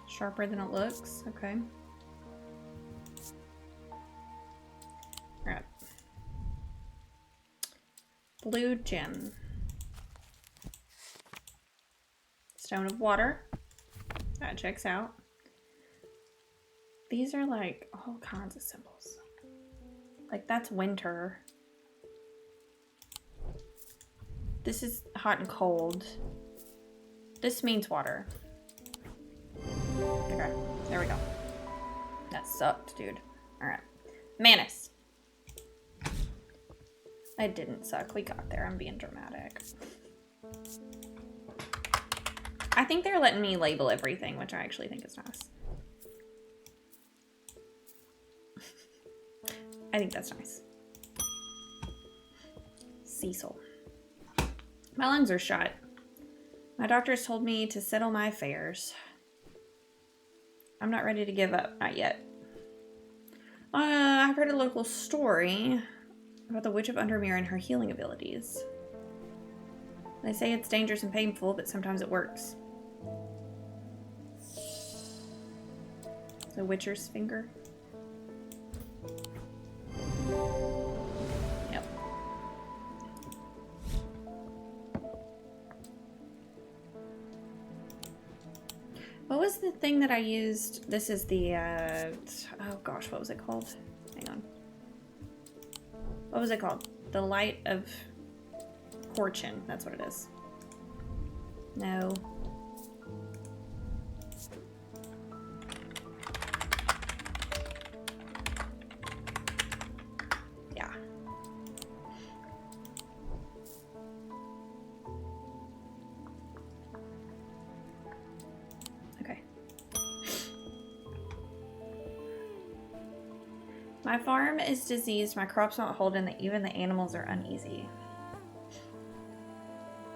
Sharper than it looks, okay. Alright. Blue gem. Stone of water. That checks out. These are like all kinds of symbols. Like that's winter. This is hot and cold. This means water. Okay, there we go. That sucked, dude. Alright. Manus. I didn't suck. We got there. I'm being dramatic. I think they're letting me label everything, which I actually think is nice. I think that's nice. Cecil. My lungs are shut. My doctors told me to settle my affairs. I'm not ready to give up. Not yet. I've heard a local story about the Witch of Undermere and her healing abilities. They say it's dangerous and painful, but sometimes it works. The Witcher's finger. Yep. What was the thing that I used? This is the, oh gosh, what was it called? Hang on. What was it called? The Light of Fortune. That's what it is. No. Yeah. My farm is diseased, my crops won't hold, and even the animals are uneasy.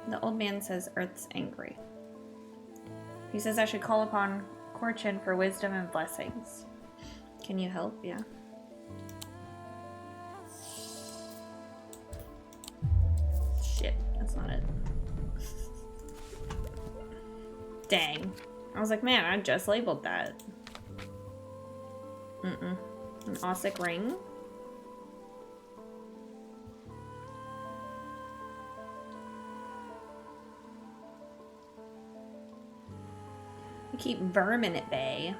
The old man says Earth's angry. He says I should call upon Korchin for wisdom and blessings. Can you help? Yeah. Shit, that's not it. Dang. I was like, man, I just labeled that. Mm-mm. An Ossic ring? We keep vermin at bay.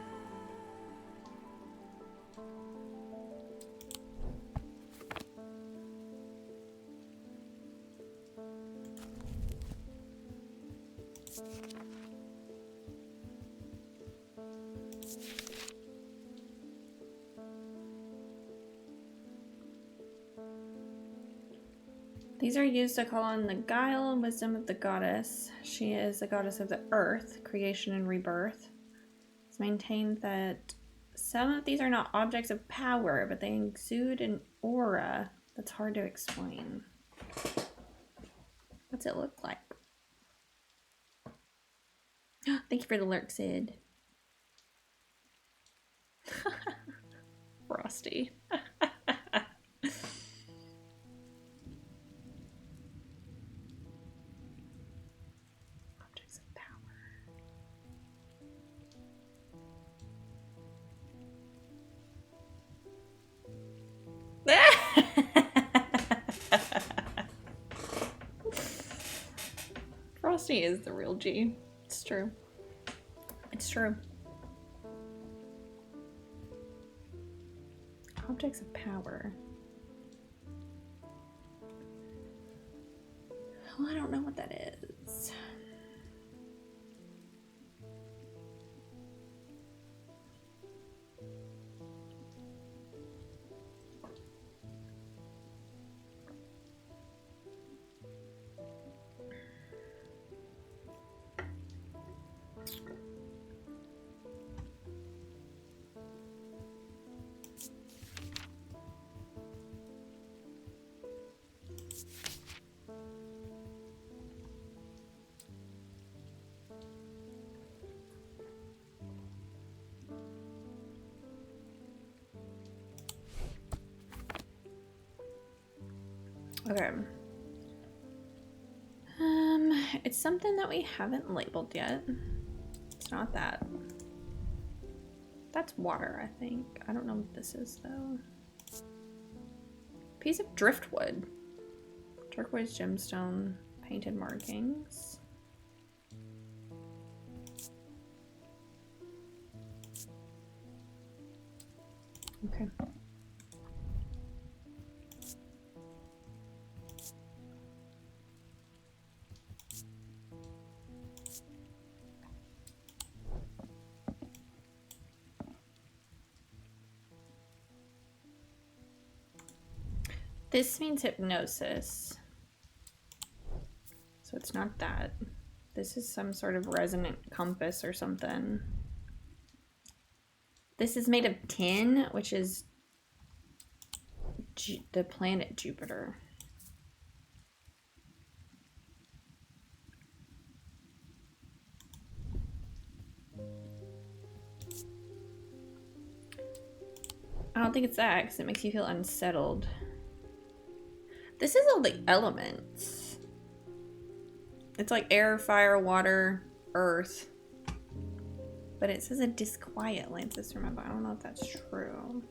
These are used to call on the guile and wisdom of the goddess. She is the goddess of the earth, creation and rebirth. It's maintained that some of these are not objects of power, but they exude an aura that's hard to explain. What's it look like? Thank you for the lurk, Sid. Frosty. Objects of power. Frosty is the real G. It's true. It's true. Objects of power. Well, I don't know what that is. Okay. It's something that we haven't labeled yet. It's not that. That's water, I think. I don't know what this is, though. Piece of driftwood. Turquoise gemstone. Painted markings. Okay. This means hypnosis. So it's not that. This is some sort of resonant compass or something. This is made of tin, which is the planet Jupiter. I don't think it's that because it makes you feel unsettled. This is all the elements. It's like air, fire, water, earth. But it says a disquiet land system. But I don't know if that's true.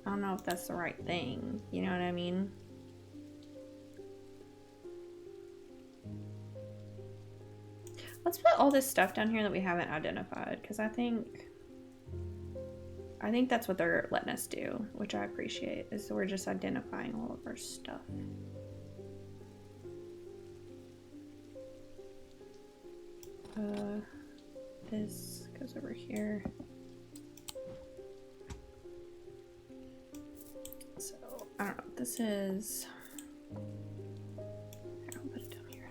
I don't know if that's the right thing. You know what I mean? Let's put all this stuff down here that we haven't identified. Because I think that's what they're letting us do, which I appreciate, is we're just identifying all of our stuff. This goes over here. So, I don't know what this is. Here, I'll put it down here.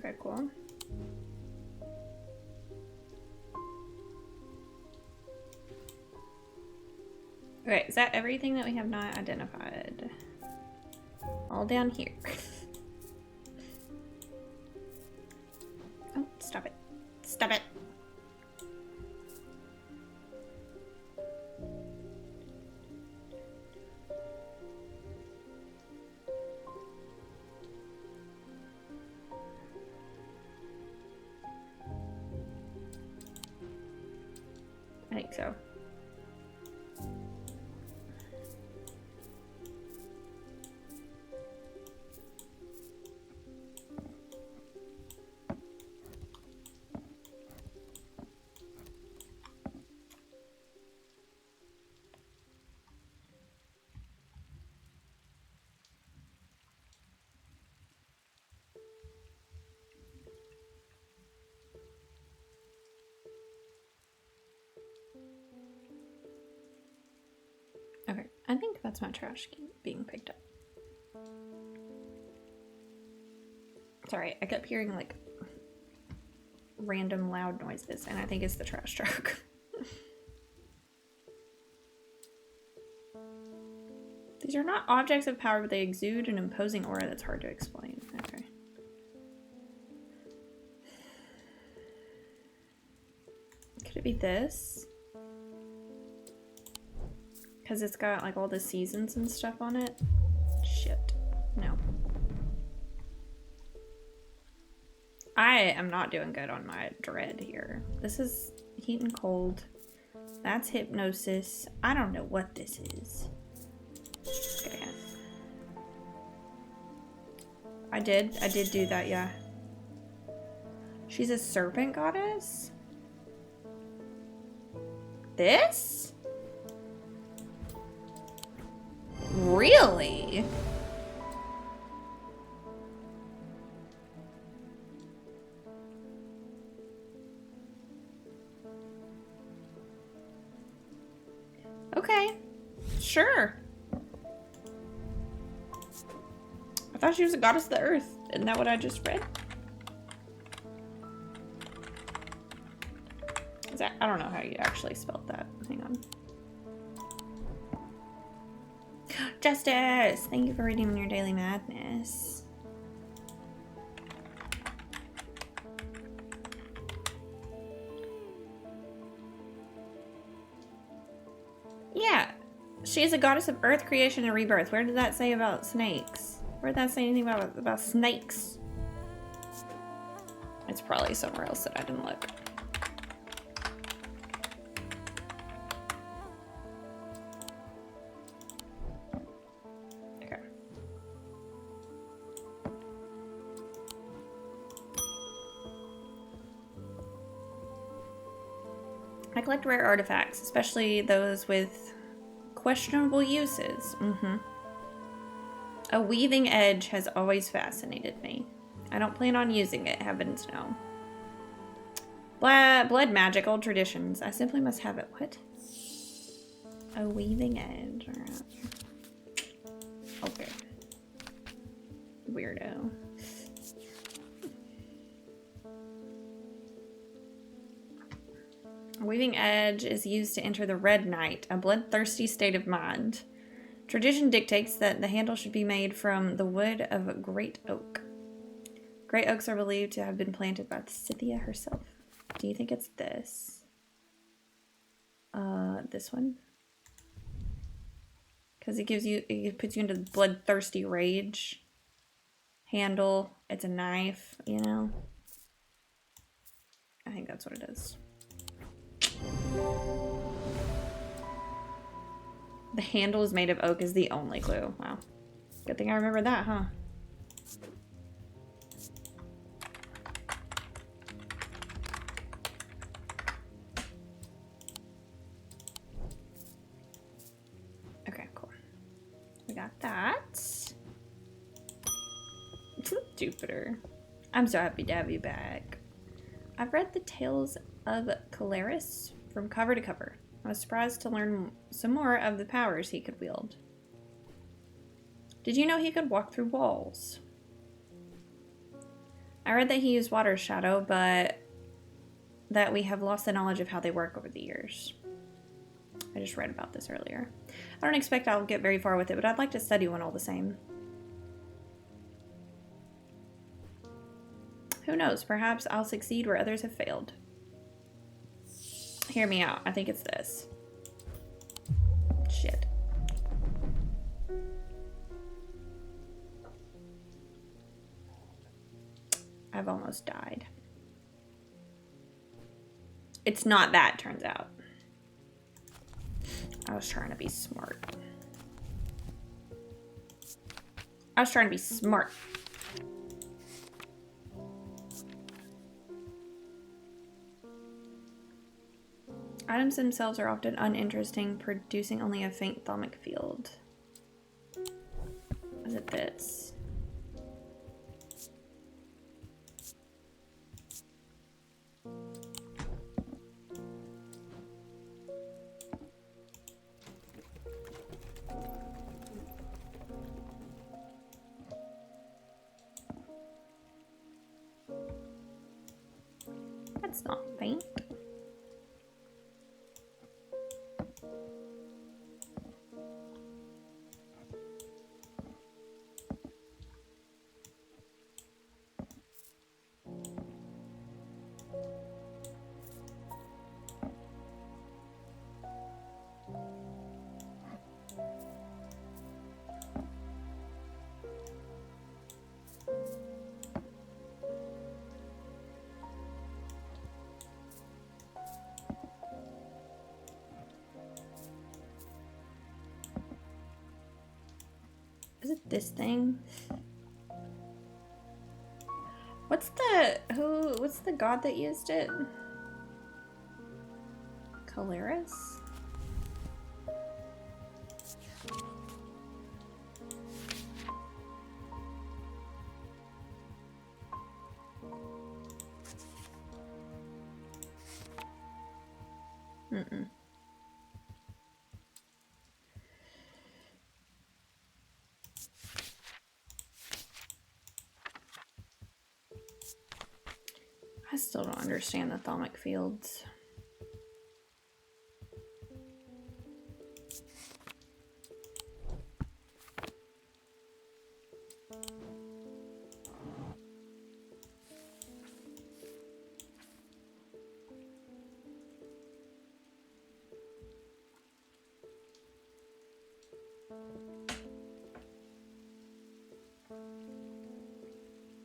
Okay, cool. Okay, is that everything that we have not identified? All down here. Oh, stop it. Stop it. I think so. Okay, I think that's my trash being picked up. Sorry, I kept hearing like random loud noises, and I think it's the trash truck. These are not objects of power, but they exude an imposing aura that's hard to explain. Okay. Could it be this? Because it's got like all the seasons and stuff on it? Shit. No. I am not doing good on my dread here. This is heat and cold. That's hypnosis. I don't know what this is. Okay. I did do that, yeah. She's a serpent goddess? This? Really? Okay. Sure. I thought she was a goddess of the earth. Isn't that what I just read? Is that, I don't know how you actually spelled that. Hang on. Justice! Thank you for reading your daily madness. Yeah. She is a goddess of earth, creation, and rebirth. Where did that say about snakes? Where did that say anything about snakes? It's probably somewhere else that I didn't look. Okay. I collect rare artifacts, especially those with questionable uses. A weaving edge has always fascinated me. I don't plan on using it, heavens no. Blood magic, old traditions. I simply must have it. What? A weaving edge. Okay. Weirdo. A weaving edge is used to enter the red night, a bloodthirsty state of mind. Tradition dictates that the handle should be made from the wood of great oak. Great oaks are believed to have been planted by Scythia herself. Do you think it's this? This one? Because it puts you into bloodthirsty rage. Handle, it's a knife, you know? I think that's what it is. The handle is made of oak is the only clue. Wow. Good thing I remember that, huh? Okay, cool. We got that. Jupiter. I'm so happy to have you back. I've read the tales of Calaris from cover to cover. I was surprised to learn some more of the powers he could wield. Did you know he could walk through walls? I read that he used water shadow, but that we have lost the knowledge of how they work over the years. I just read about this earlier. I don't expect I'll get very far with it, but I'd like to study one all the same. Who knows? Perhaps I'll succeed where others have failed. Hear me out. I think it's this. Shit. I've almost died. It's not that, turns out. I was trying to be smart. I was trying to be smart. Items themselves are often uninteresting, producing only a faint thaumic field. Is it this? That's not faint. Is it this thing? What's the god that used it? Caleris? Mm-mm. I still don't understand the thaumic fields.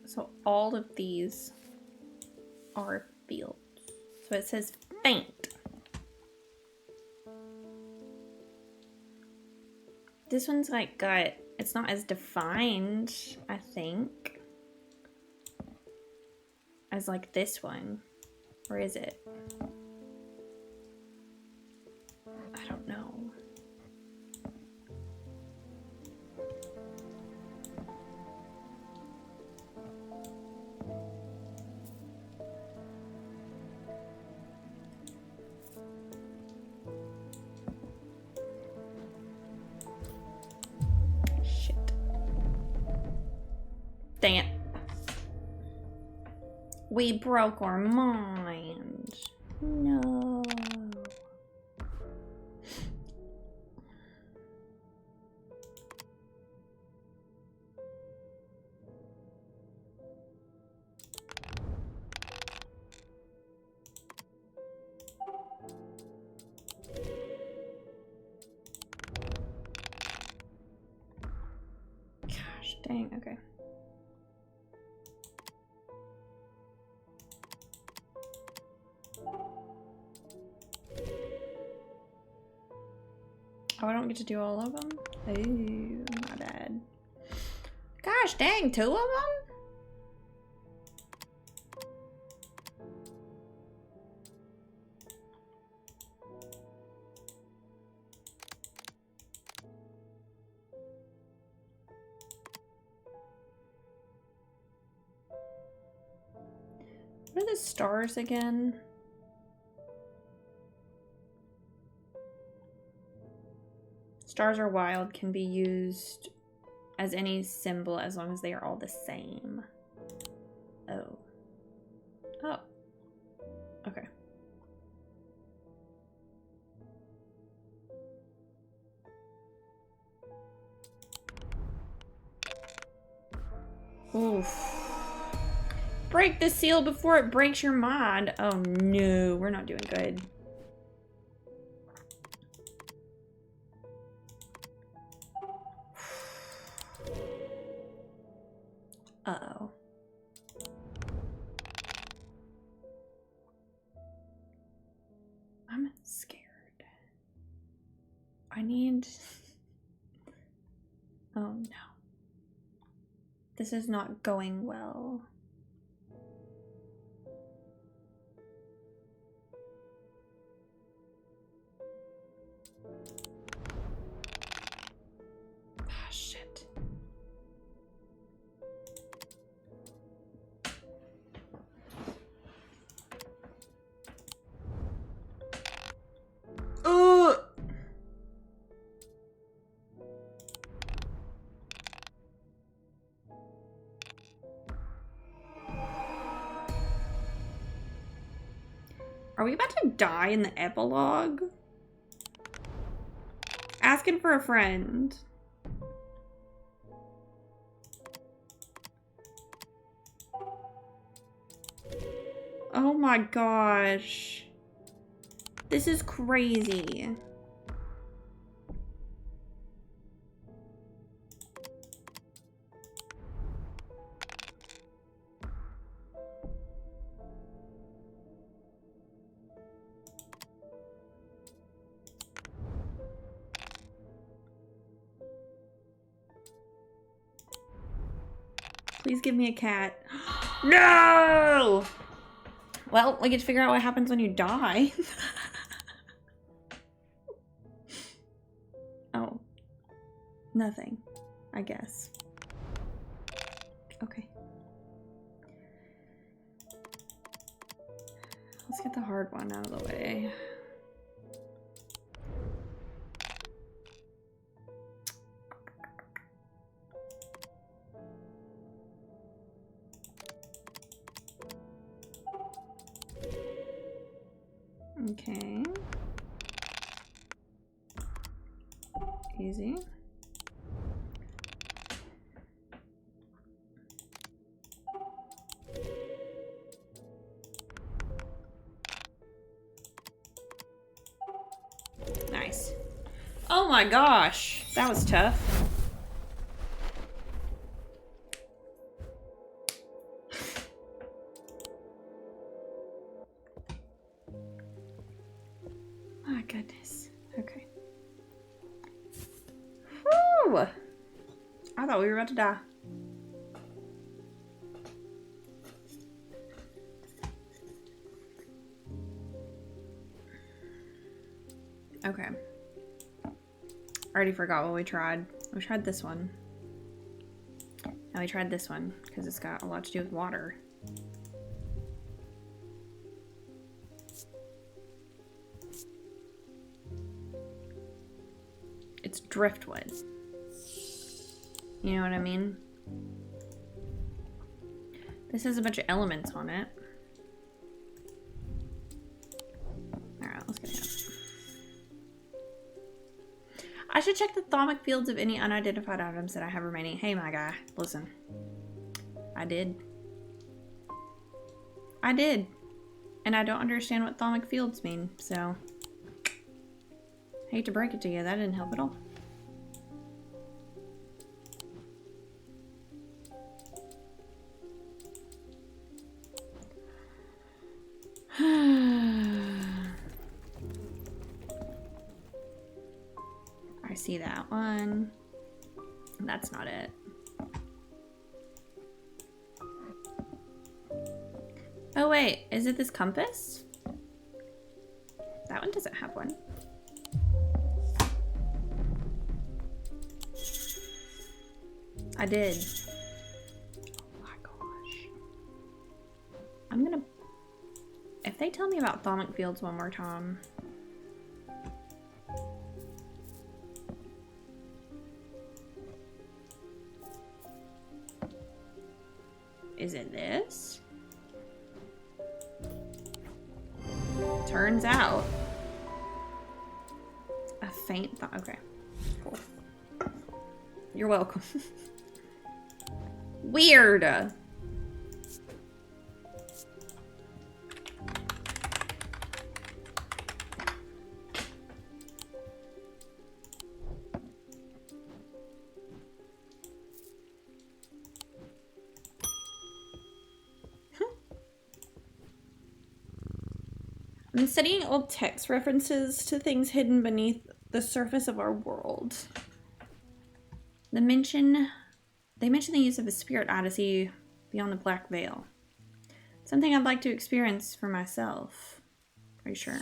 So all of these are fields. So it says faint. This one's like it's not as defined, I think, as like this one. Or is it? I don't know. Dang it. We broke our mind. No. Gosh, dang, okay. Oh, I don't get to do all of them? Ooh, my bad. Gosh dang, 2 of them? What are the stars again? Stars are wild, can be used as any symbol as long as they are all the same. Oh. Oh. Okay. Oof. Break the seal before it breaks your mind. Oh no, we're not doing good. Uh-oh. I'm scared. I need... Oh no. This is not going well. Ah, shit. Ugh! Are we about to die in the epilogue? Asking for a friend. Oh my gosh. This is crazy. Please give me a cat. No! Well, we get to figure out what happens when you die. Oh. Nothing, I guess. Okay. Let's get the hard one out of the way. Okay. Easy. Nice. Oh my gosh, that was tough. My goodness. Okay. Whew! I thought we were about to die. Okay. I already forgot what we tried. We tried this one. Now we tried this one, because it's got a lot to do with water. It's driftwood. You know what I mean? This has a bunch of elements on it. Alright, let's get it. I should check the thaumic fields of any unidentified items that I have remaining. Hey, my guy, listen. I did. I did. And I don't understand what thaumic fields mean, so... Hate to break it to you, that didn't help at all. I see that one. That's not it. Oh wait, is it this compass? That one doesn't have one. I did. Oh my gosh. I'm gonna... If they tell me about thaumic fields one more time... Is it this? Turns out. A faint thought. Okay. Cool. You're welcome. Weird. I'm studying old text references to things hidden beneath the surface of our world. They mention the use of a spirit odyssey beyond the Black Veil. Something I'd like to experience for myself. Are you sure?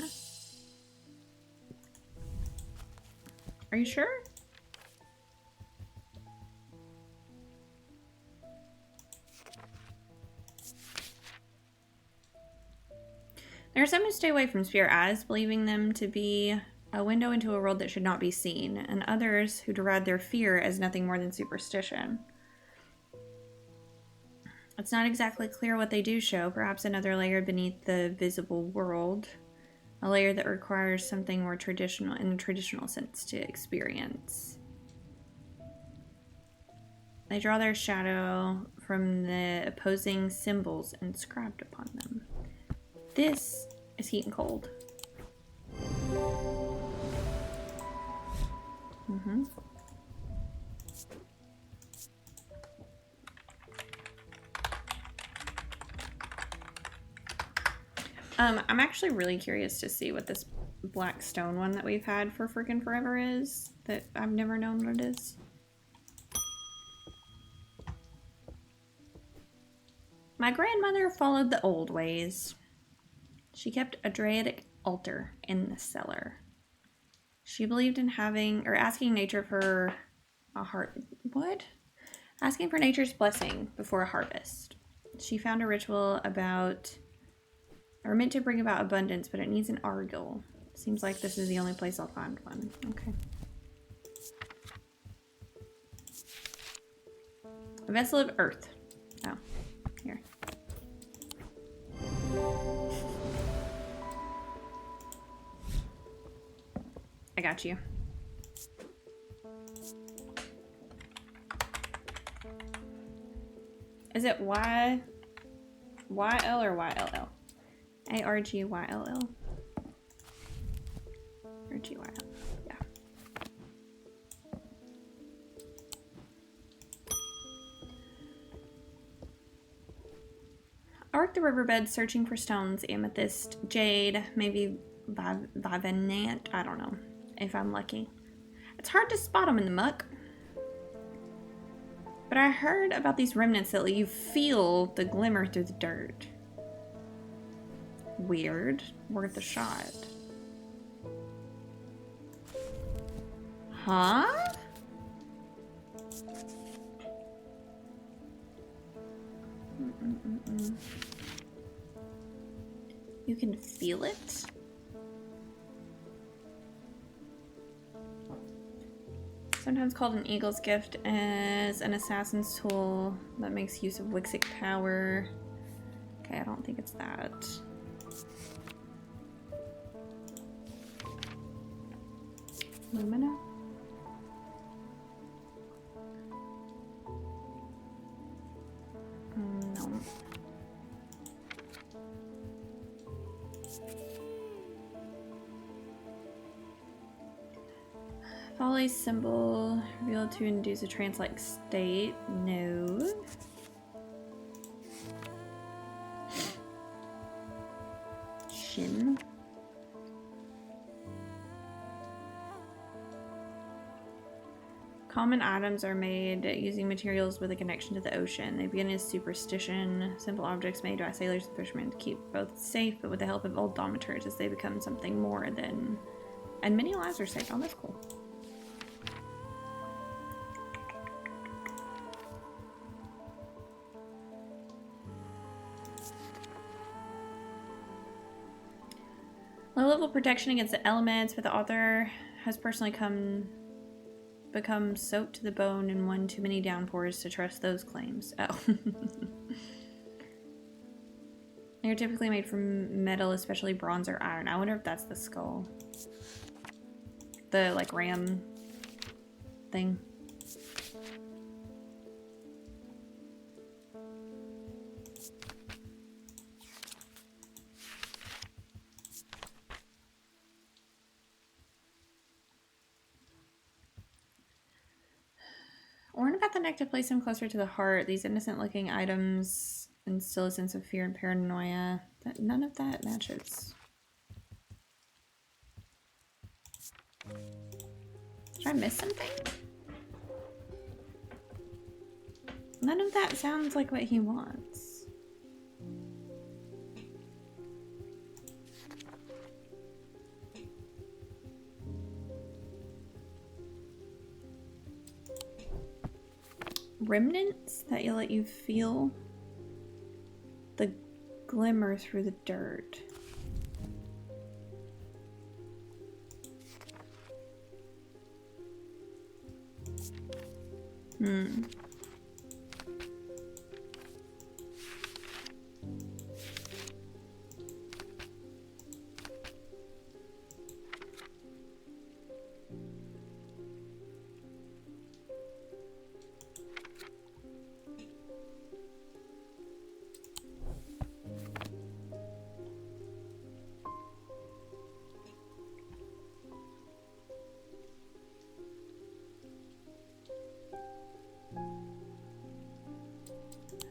Are you sure? There are some who stay away from spirit eyes, believing them to be a window into a world that should not be seen, and others who deride their fear as nothing more than superstition. It's not exactly clear what they do show, perhaps another layer beneath the visible world, a layer that requires something more traditional, in a traditional sense, to experience. They draw their shadow from the opposing symbols inscribed upon them. This is heat and cold. I'm actually really curious to see what this black stone one that we've had for freaking forever is, that I've never known what it is. My grandmother followed the old ways. She kept a Druidic altar in the cellar. She believed in asking nature for asking for nature's blessing before a harvest. She found a ritual meant to bring about abundance, but it needs an argyle. Seems like this is the only place I'll find one. Okay. A vessel of earth. Oh, here. I got you. Is it YL or YLL? ARGYLL. Or GYL. Yeah. I work the riverbed searching for stones, amethyst, jade, maybe vivanant. I don't know. If I'm lucky. It's hard to spot them in the muck. But I heard about these remnants that let you feel the glimmer through the dirt. Weird. Worth a shot. Huh? You can feel it? Sometimes called an eagle's gift, as an assassin's tool that makes use of Wixic power. Okay, I don't think it's that. Lumina? No. Folly's symbol revealed to induce a trance-like state. No. Shin. Common items are made using materials with a connection to the ocean. They begin as superstition, simple objects made by sailors and fishermen to keep both safe, but with the help of old dominators they become something more than... And many lives are saved. Oh, that's cool. Low-level protection against the elements, but the author has personally become soaked to the bone in one too many downpours to trust those claims. Oh. They're typically made from metal, especially bronze or iron. I wonder if that's the skull. The, like, ram thing. Worn about the neck to place him closer to the heart. These innocent-looking items instill a sense of fear and paranoia. None of that matches. Did I miss something? None of that sounds like what he wants. Remnants that let you feel the glimmer through the dirt.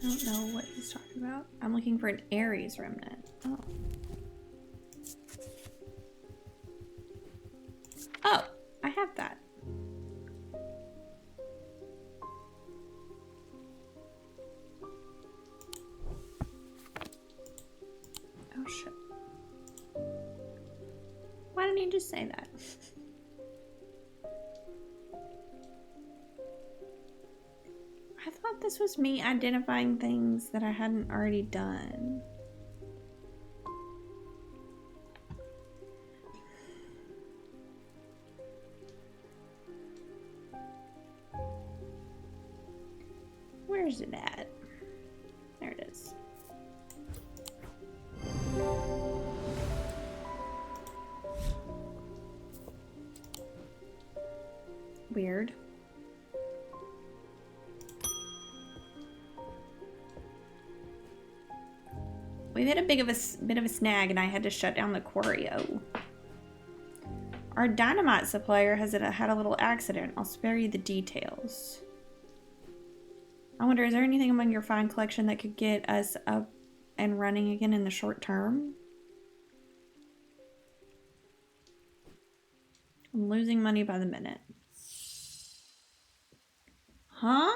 I don't know what he's talking about. I'm looking for an Ares remnant. Oh. Oh, I have that. Oh shit. Why didn't you just say that? I thought this was me identifying things that I hadn't already done. Where's it at? There it is. Weird. We've hit a bit of a snag, and I had to shut down the quarry. Oh. Our dynamite supplier has had a little accident. I'll spare you the details. I wonder, is there anything among your fine collection that could get us up and running again in the short term? I'm losing money by the minute. Huh?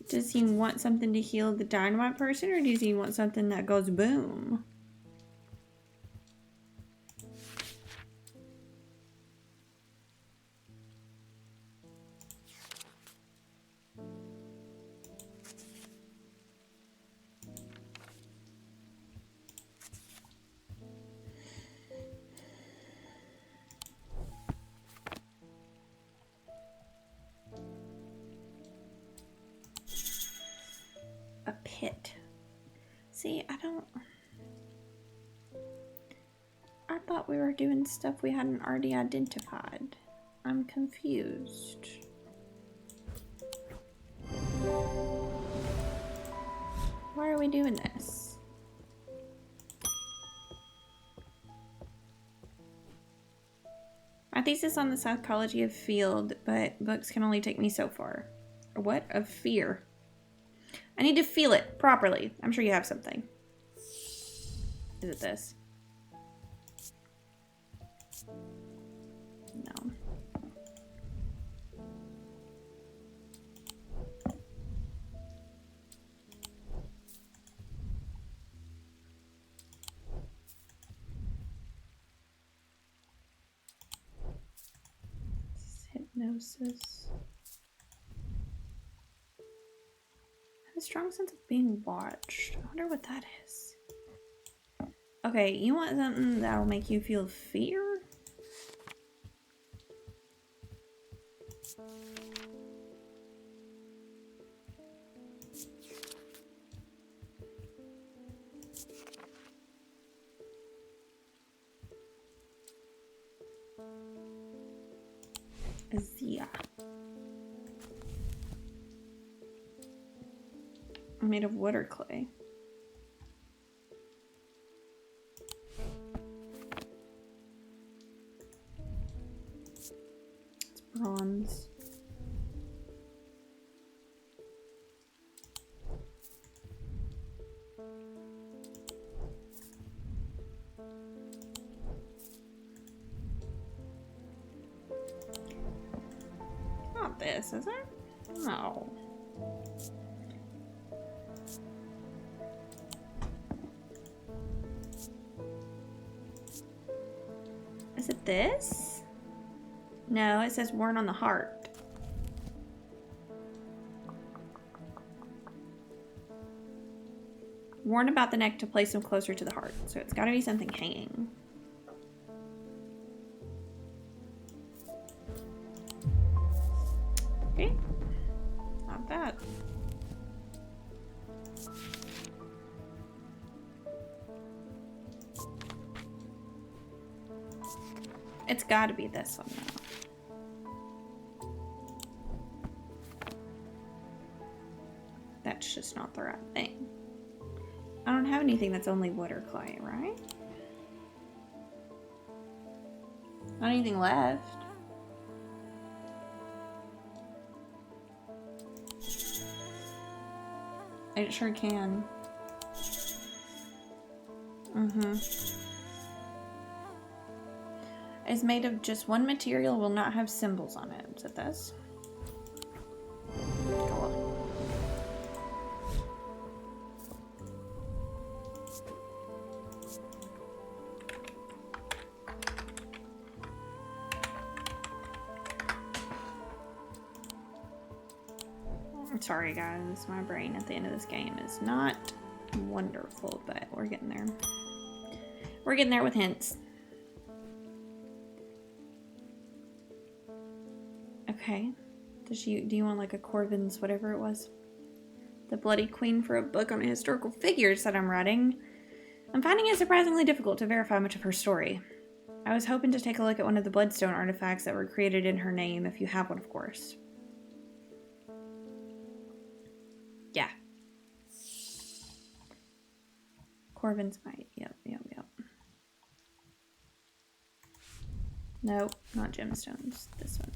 Does he want something to heal the dynamite person, or does he want something that goes boom? A pit. See, I thought we were doing stuff we hadn't already identified. I'm confused. Why are we doing this? My thesis on the psychology of field, but books can only take me so far. What? Of fear. I need to feel it properly. I'm sure you have something. Is it this? No. Hypnosis. A strong sense of being watched. I wonder what that is. Okay, you want something that'll make you feel fear? Azia. Made of wood or clay? It's bronze. Not this, is it? No. Is it this? No, it says worn on the heart. Worn about the neck to place them closer to the heart. So it's gotta be something hanging. Okay. Not that. It's gotta be this one now. That's just not the right thing. I don't have anything that's only wood or clay, right? Not anything left. It sure can. Is made of just one material, will not have symbols on it. Is it this? Cool. I'm sorry guys, my brain at the end of this game is not wonderful, but we're getting there. We're getting there with hints. Okay. Do you want like a Corvin's whatever it was? The Bloody Queen for a book on historical figures that I'm writing. I'm finding it surprisingly difficult to verify much of her story. I was hoping to take a look at one of the bloodstone artifacts that were created in her name, if you have one, of course. Yeah. Corvin's might. Yep. Nope, not gemstones. This one.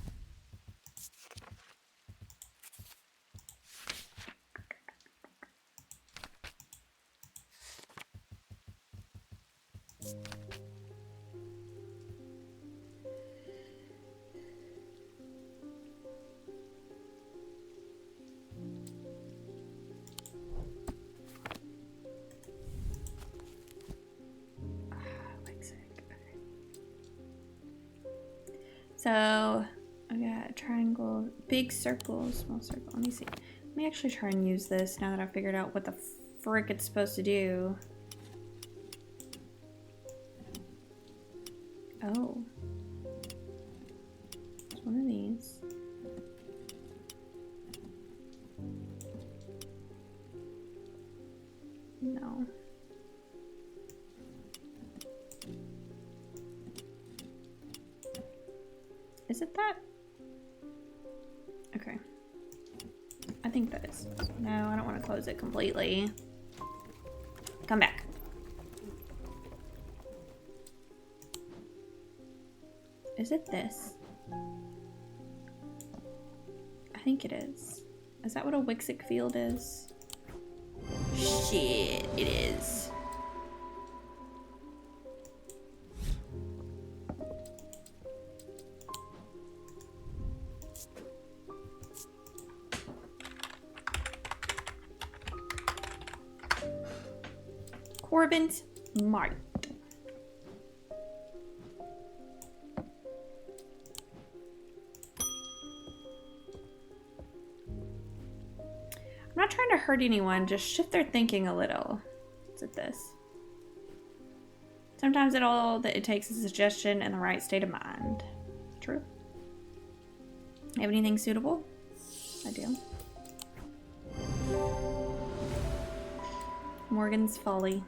So, I got a triangle, big circle, small circle. Let me see. Let me actually try and use this now that I've figured out what the frick it's supposed to do. Oh. It's one of these. No. Is it that? Okay. I think that is. No, I don't want to close it completely. Come back. Is it this? I think it is. Is that what a Wixic field is? Shit, it is. Corbin's Mart. I'm not trying to hurt anyone, just shift their thinking a little. Is it this? Sometimes all that it takes is a suggestion and the right state of mind. True. Have anything suitable? I do. Morgan's Folly.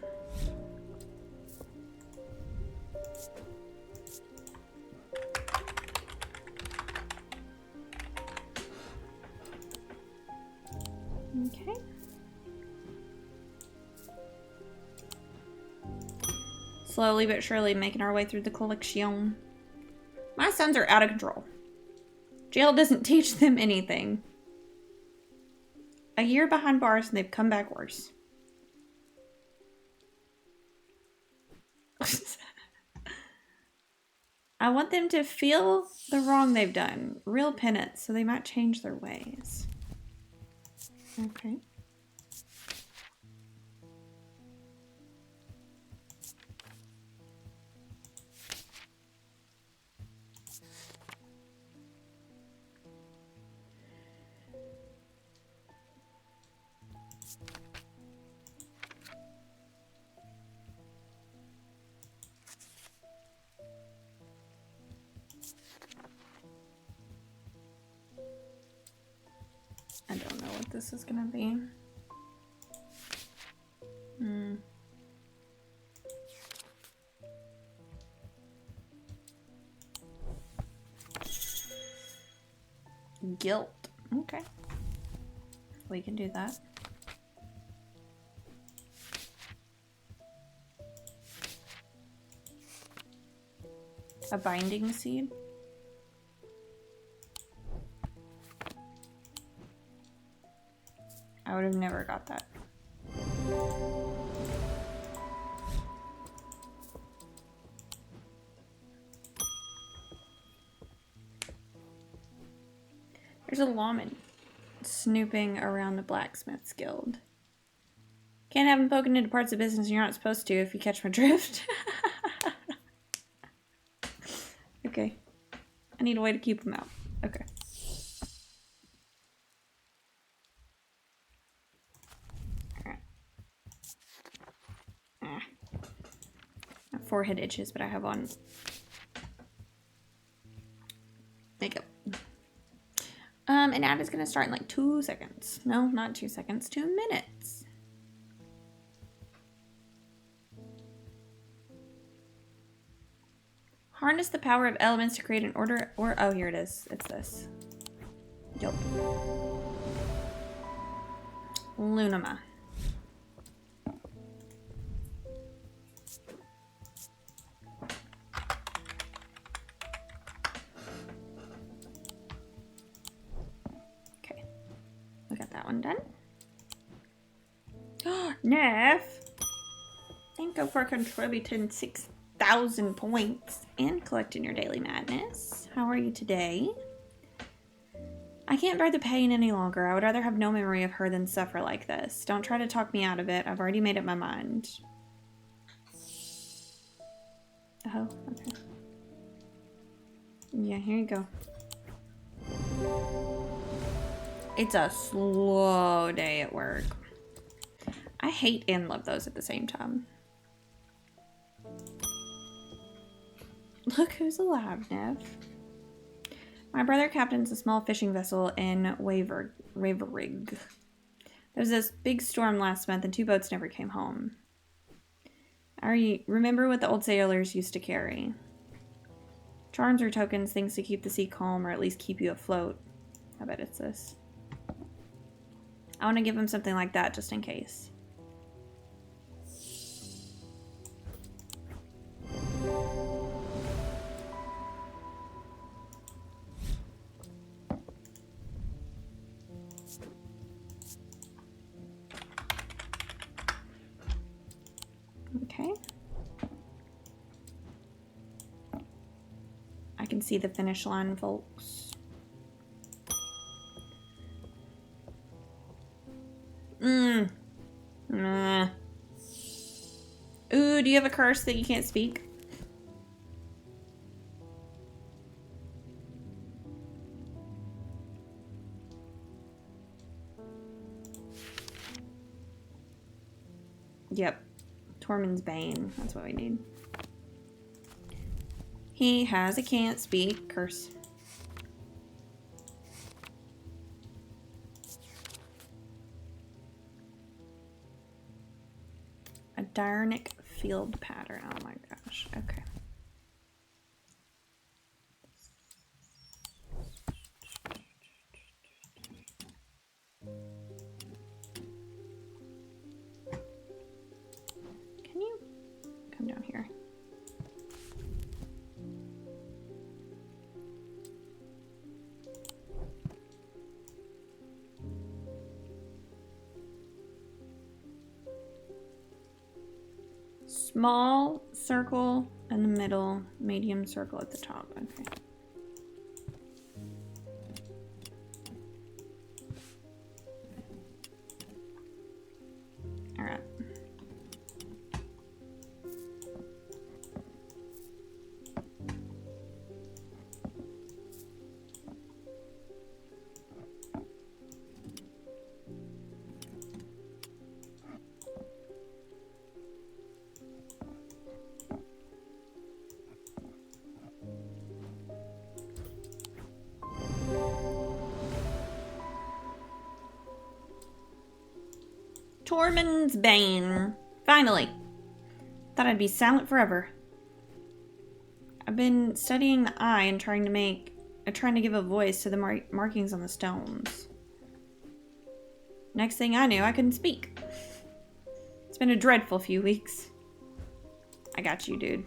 Okay. Slowly but surely making our way through the collection. My sons are out of control. Jail doesn't teach them anything. A year behind bars and they've come back worse. I want them to feel the wrong they've done. Real penance, so they might change their ways. Okay. I don't know what this is gonna be. Guilt. Okay. We can do that. A binding seed. I would have never got that. There's a lawman snooping around the blacksmith's guild. Can't have him poking into parts of business you're not supposed to, if you catch my drift. Okay. I need a way to keep him out. Okay. Alright. My forehead itches, but I have on makeup. An ad is gonna start in like 2 seconds. No, not 2 seconds, 2 minutes. Harness the power of elements to create an order or, oh, here it is. It's this. Yup. Lunama. Okay. We got that one done. Neff! Thank you for contributing 6,000 points and collecting your daily madness. How are you today? I can't bear the pain any longer. I would rather have no memory of her than suffer like this. Don't try to talk me out of it. I've already made up my mind. Oh, okay. Yeah, here you go. It's a slow day at work. I hate and love those at the same time. Look who's alive, Nev. My brother captains a small fishing vessel in Waverig. There was this big storm last month and 2 boats never came home. I remember what the old sailors used to carry. Charms or tokens, things to keep the sea calm or at least keep you afloat. I bet it's this. I want to give him something like that just in case. Okay. I can see the finish line, folks. Nah. Ooh, do you have a curse that you can't speak? Yep. Tormund's Bane. That's what we need. He has a can't speak curse. A Diurnic field pattern. Oh my gosh. Okay. Small circle in the middle, medium circle at the top. Okay. All right. Tormund's Bane. Finally. Thought I'd be silent forever. I've been studying the eye and trying to give a voice to the markings on the stones. Next thing I knew, I couldn't speak. It's been a dreadful few weeks. I got you, dude.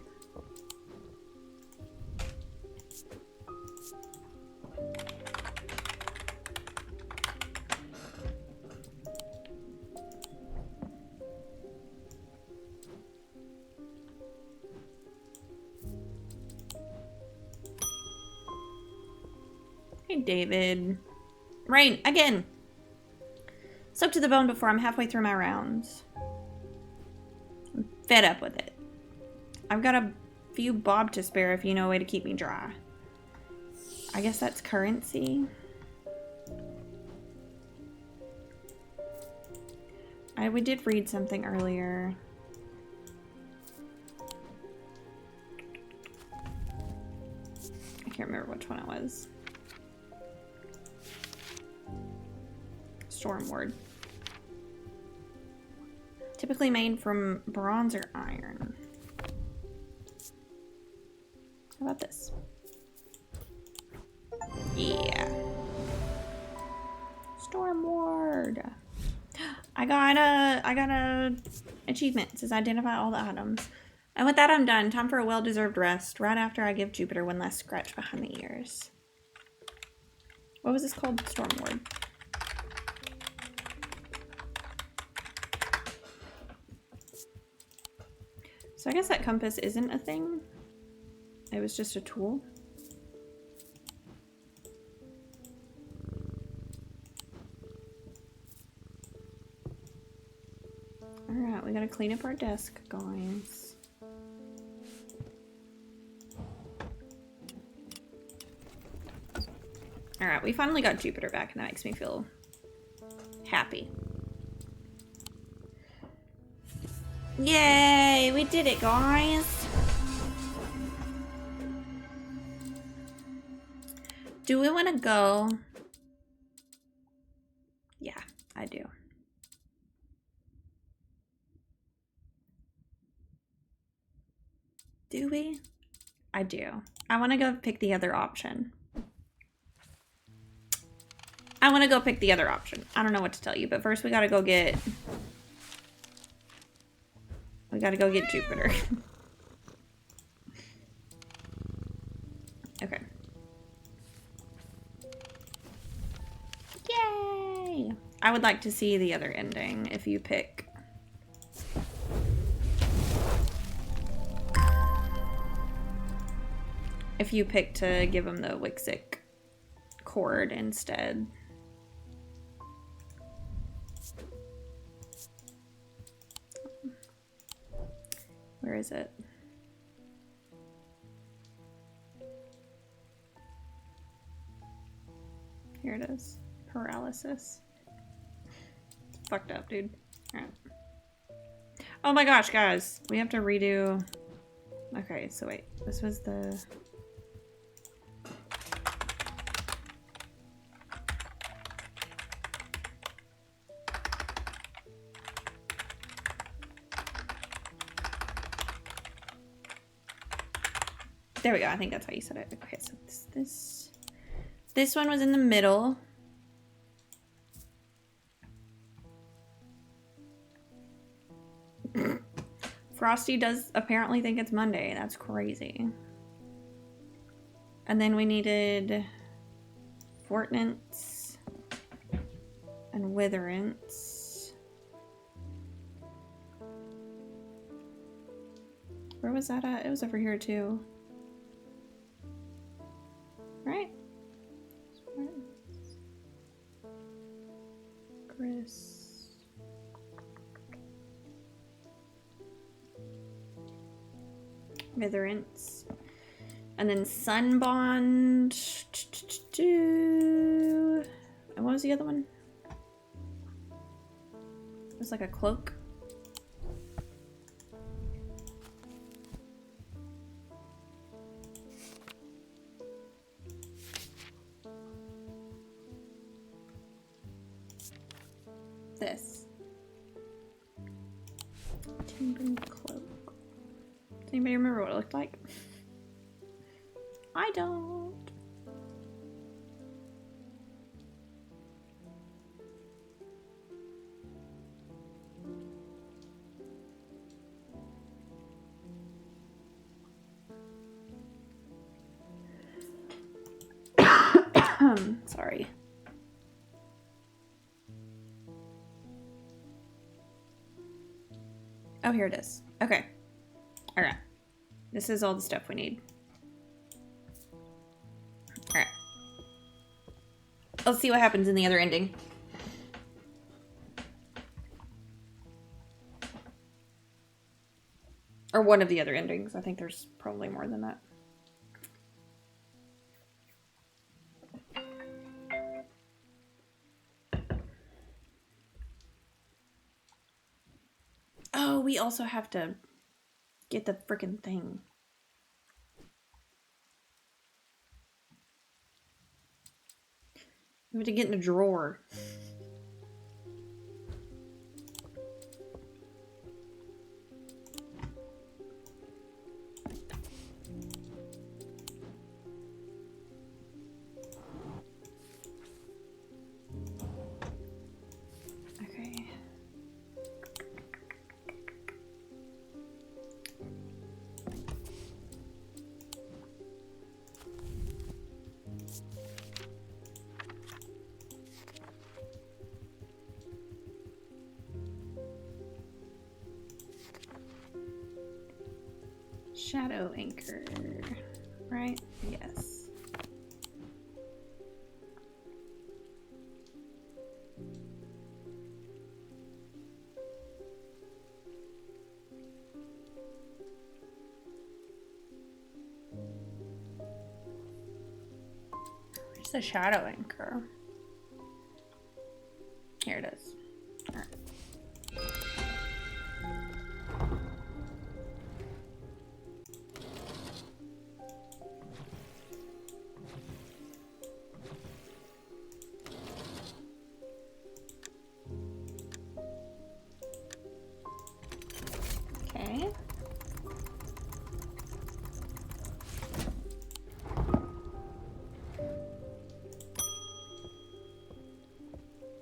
Hey, David. Rain, again! Soaked to the bone before I'm halfway through my rounds. I'm fed up with it. I've got a few bob to spare if you know a way to keep me dry. I guess that's currency. We did read something earlier. I can't remember which one it was. Stormward. Typically made from bronze or iron. How about this? Yeah. Stormward. I got a achievement. It says identify all the items. And with that, I'm done. Time for a well-deserved rest. Right after I give Jupiter one last scratch behind the ears. What was this called? Stormward. So I guess that compass isn't a thing. It was just a tool. Alright, we gotta clean up our desk, guys. Alright, we finally got Jupiter back, and that makes me feel happy. Yay! We did it, guys! Do we want to go? Yeah, I do. Do we? I do. I want to go pick the other option. I want to go pick the other option. I don't know what to tell you, but first we gotta go get... We gotta go get Jupiter. Okay. Yay! I would like to see the other ending if you pick. If you pick to give him the Wixic cord instead. Where is it? Here it is. Paralysis. It's fucked up, dude. Alright. Oh my gosh, guys. We have to redo... Okay, so wait. This was the... There we go. I think that's how you said it. Okay, so this one was in the middle. Frosty does apparently think it's Monday. That's crazy. And then we needed Fortnance and Witherance. was that at? It was over here too. Right? Chris. Witherance. And then Sunbond. And what was the other one? It was like a cloak. This. Timber cloak. Does anybody remember what it looked like? I don't. Sorry. Oh, here it is. Okay. All right. This is all the stuff we need. All right. Let's see what happens in the other ending. Or one of the other endings. I think there's probably more than that. Oh, we also have to get the frickin' thing. We have to get in a drawer. Okay. Shadow anchor, right? Yes. Where's the shadow anchor? Here it is. All right. Okay.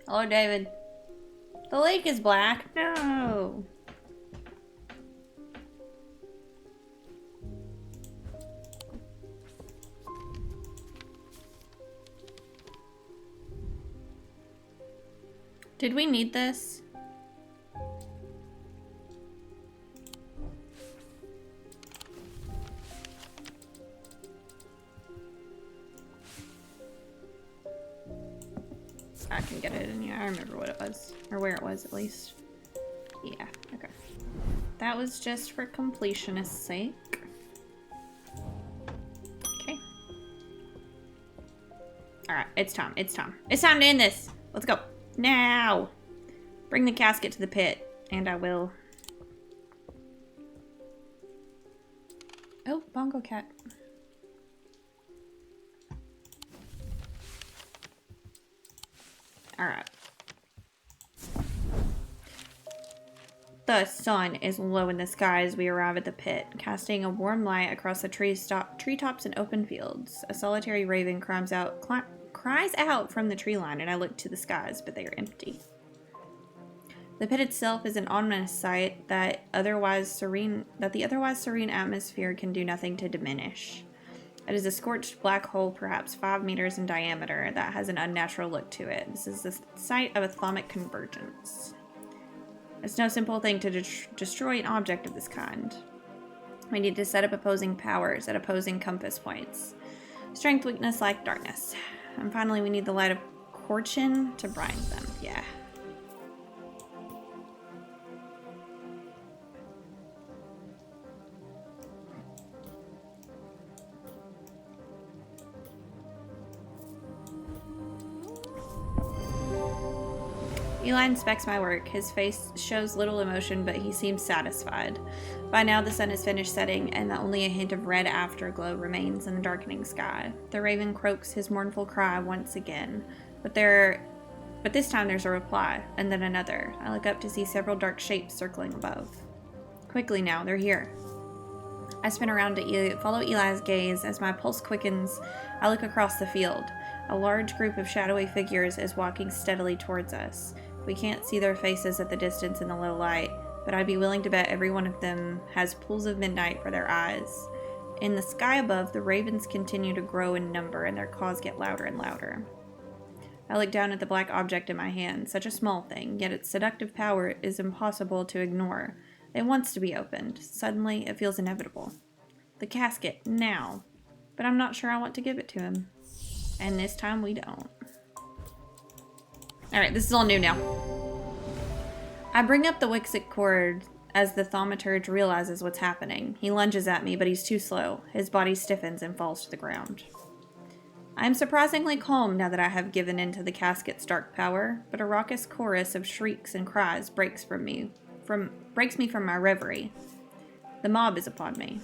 Hello, David. The lake is black. No. Did we need this? I can get it in here. I remember what it was. Or where it was, at least. Yeah, okay. That was just for completionist's sake. Okay. Alright, it's time. It's time. It's time to end this. Let's go. Now! Bring the casket to the pit. And I will. Oh, bongo cat. Alright. The sun is low in the sky as we arrive at the pit, casting a warm light across the treetops and open fields. A solitary raven cries out from the tree line, and I look to the skies, but they are empty. The pit itself is an ominous sight that the otherwise serene atmosphere can do nothing to diminish. It is a scorched black hole, perhaps 5 meters in diameter, that has an unnatural look to it. This is the site of atomic convergence. It's no simple thing to destroy an object of this kind. We need to set up opposing powers at opposing compass points. Strength, weakness, like darkness. And finally, we need the light of Fortune to bind them. Yeah. Eli inspects my work. His face shows little emotion, but he seems satisfied. By now, the sun is finished setting, and only a hint of red afterglow remains in the darkening sky. The raven croaks his mournful cry once again, but this time there's a reply, and then another. I look up to see several dark shapes circling above. Quickly now, they're here. I spin around to follow Eli's gaze. As my pulse quickens, I look across the field. A large group of shadowy figures is walking steadily towards us. We can't see their faces at the distance in the low light, but I'd be willing to bet every one of them has pools of midnight for their eyes. In the sky above, the ravens continue to grow in number, and their caws get louder and louder. I look down at the black object in my hand, such a small thing, yet its seductive power is impossible to ignore. It wants to be opened. Suddenly, it feels inevitable. The casket, now. But I'm not sure I want to give it to him. And this time we don't. Alright, this is all new now. I bring up the Wixit cord as the thaumaturge realizes what's happening. He lunges at me, but he's too slow. His body stiffens and falls to the ground. I am surprisingly calm now that I have given in to the casket's dark power, but a raucous chorus of shrieks and cries breaks me from my reverie. The mob is upon me.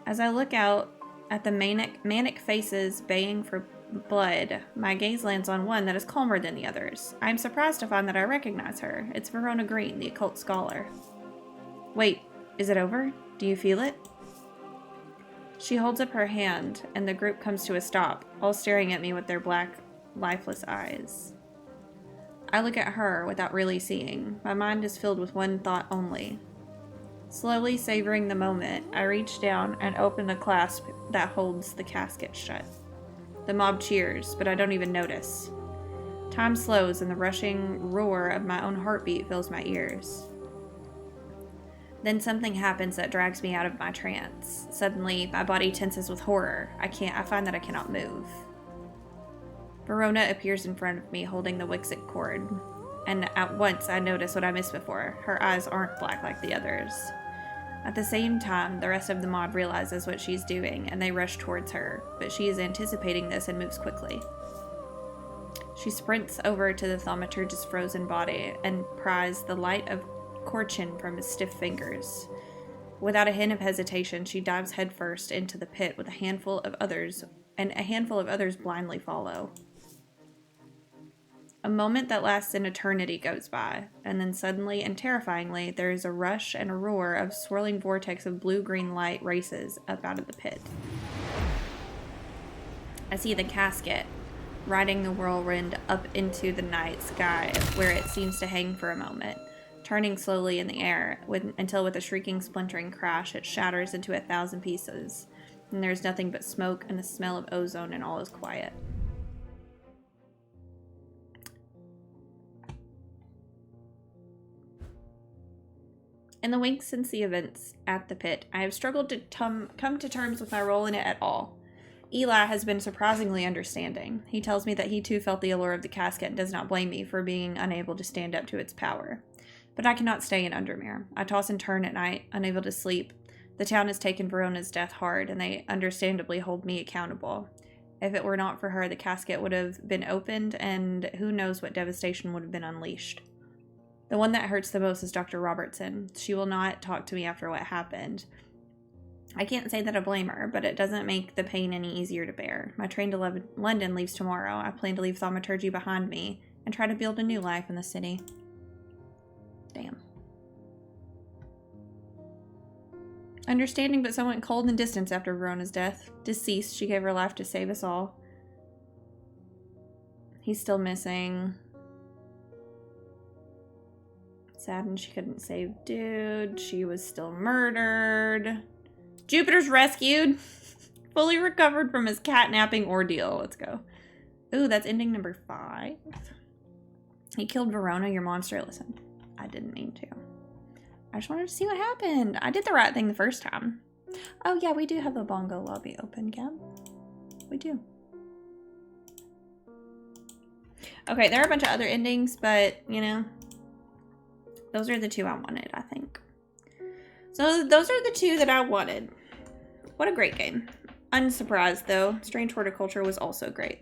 As I look out at the manic faces baying for blood, my gaze lands on one that is calmer than the others. I am surprised to find that I recognize her. It's Verona Green, the occult scholar. Wait, is it over? Do you feel it? She holds up her hand, and the group comes to a stop, all staring at me with their black, lifeless eyes. I look at her without really seeing. My mind is filled with one thought only. Slowly savoring the moment, I reach down and open the clasp that holds the casket shut. The mob cheers, but I don't even notice. Time slows and the rushing roar of my own heartbeat fills my ears. Then something happens that drags me out of my trance. Suddenly, my body tenses with horror. I find that I cannot move. Verona appears in front of me, holding the Wixit cord. And at once, I notice what I missed before. Her eyes aren't black like the others. At the same time, the rest of the mob realizes what she's doing, and they rush towards her, but she is anticipating this and moves quickly. She sprints over to the thaumaturge's frozen body and pries the light of Corchin from his stiff fingers. Without a hint of hesitation, she dives headfirst into the pit with a handful of others blindly follow. A moment that lasts an eternity goes by, and then suddenly and terrifyingly, there is a rush and a roar of swirling vortex of blue-green light races up out of the pit. I see the casket, riding the whirlwind up into the night sky, where it seems to hang for a moment, turning slowly in the air, until with a shrieking, splintering crash, it shatters into 1,000 pieces, and there's nothing but smoke and the smell of ozone, and all is quiet. In the weeks since the events at the pit, I have struggled to come to terms with my role in it at all. Eli has been surprisingly understanding. He tells me that he too felt the allure of the casket and does not blame me for being unable to stand up to its power. But I cannot stay in Undermere. I toss and turn at night, unable to sleep. The town has taken Verona's death hard, and they understandably hold me accountable. If it were not for her, the casket would have been opened, and who knows what devastation would have been unleashed. The one that hurts the most is Dr. Robertson. She will not talk to me after what happened. I can't say that I blame her, but it doesn't make the pain any easier to bear. My train to London leaves tomorrow. I plan to leave thaumaturgy behind me and try to build a new life in the city. Damn. Understanding, but somewhat cold and distant after Verona's death. Deceased, she gave her life to save us all. He's still missing. Saddened she couldn't save dude. She was still murdered. Jupiter's rescued. Fully recovered from his catnapping ordeal. Let's go. Ooh, that's ending number 5. He killed Verona, your monster. Listen, I didn't mean to. I just wanted to see what happened. I did the right thing the first time. Oh yeah, we do have the bongo lobby open, Gab. We do. Okay, there are a bunch of other endings, but, you know, those are the two I wanted, I think. So those are the two that I wanted. What a great game. Unsurprised, though. Strange Horticulture was also great.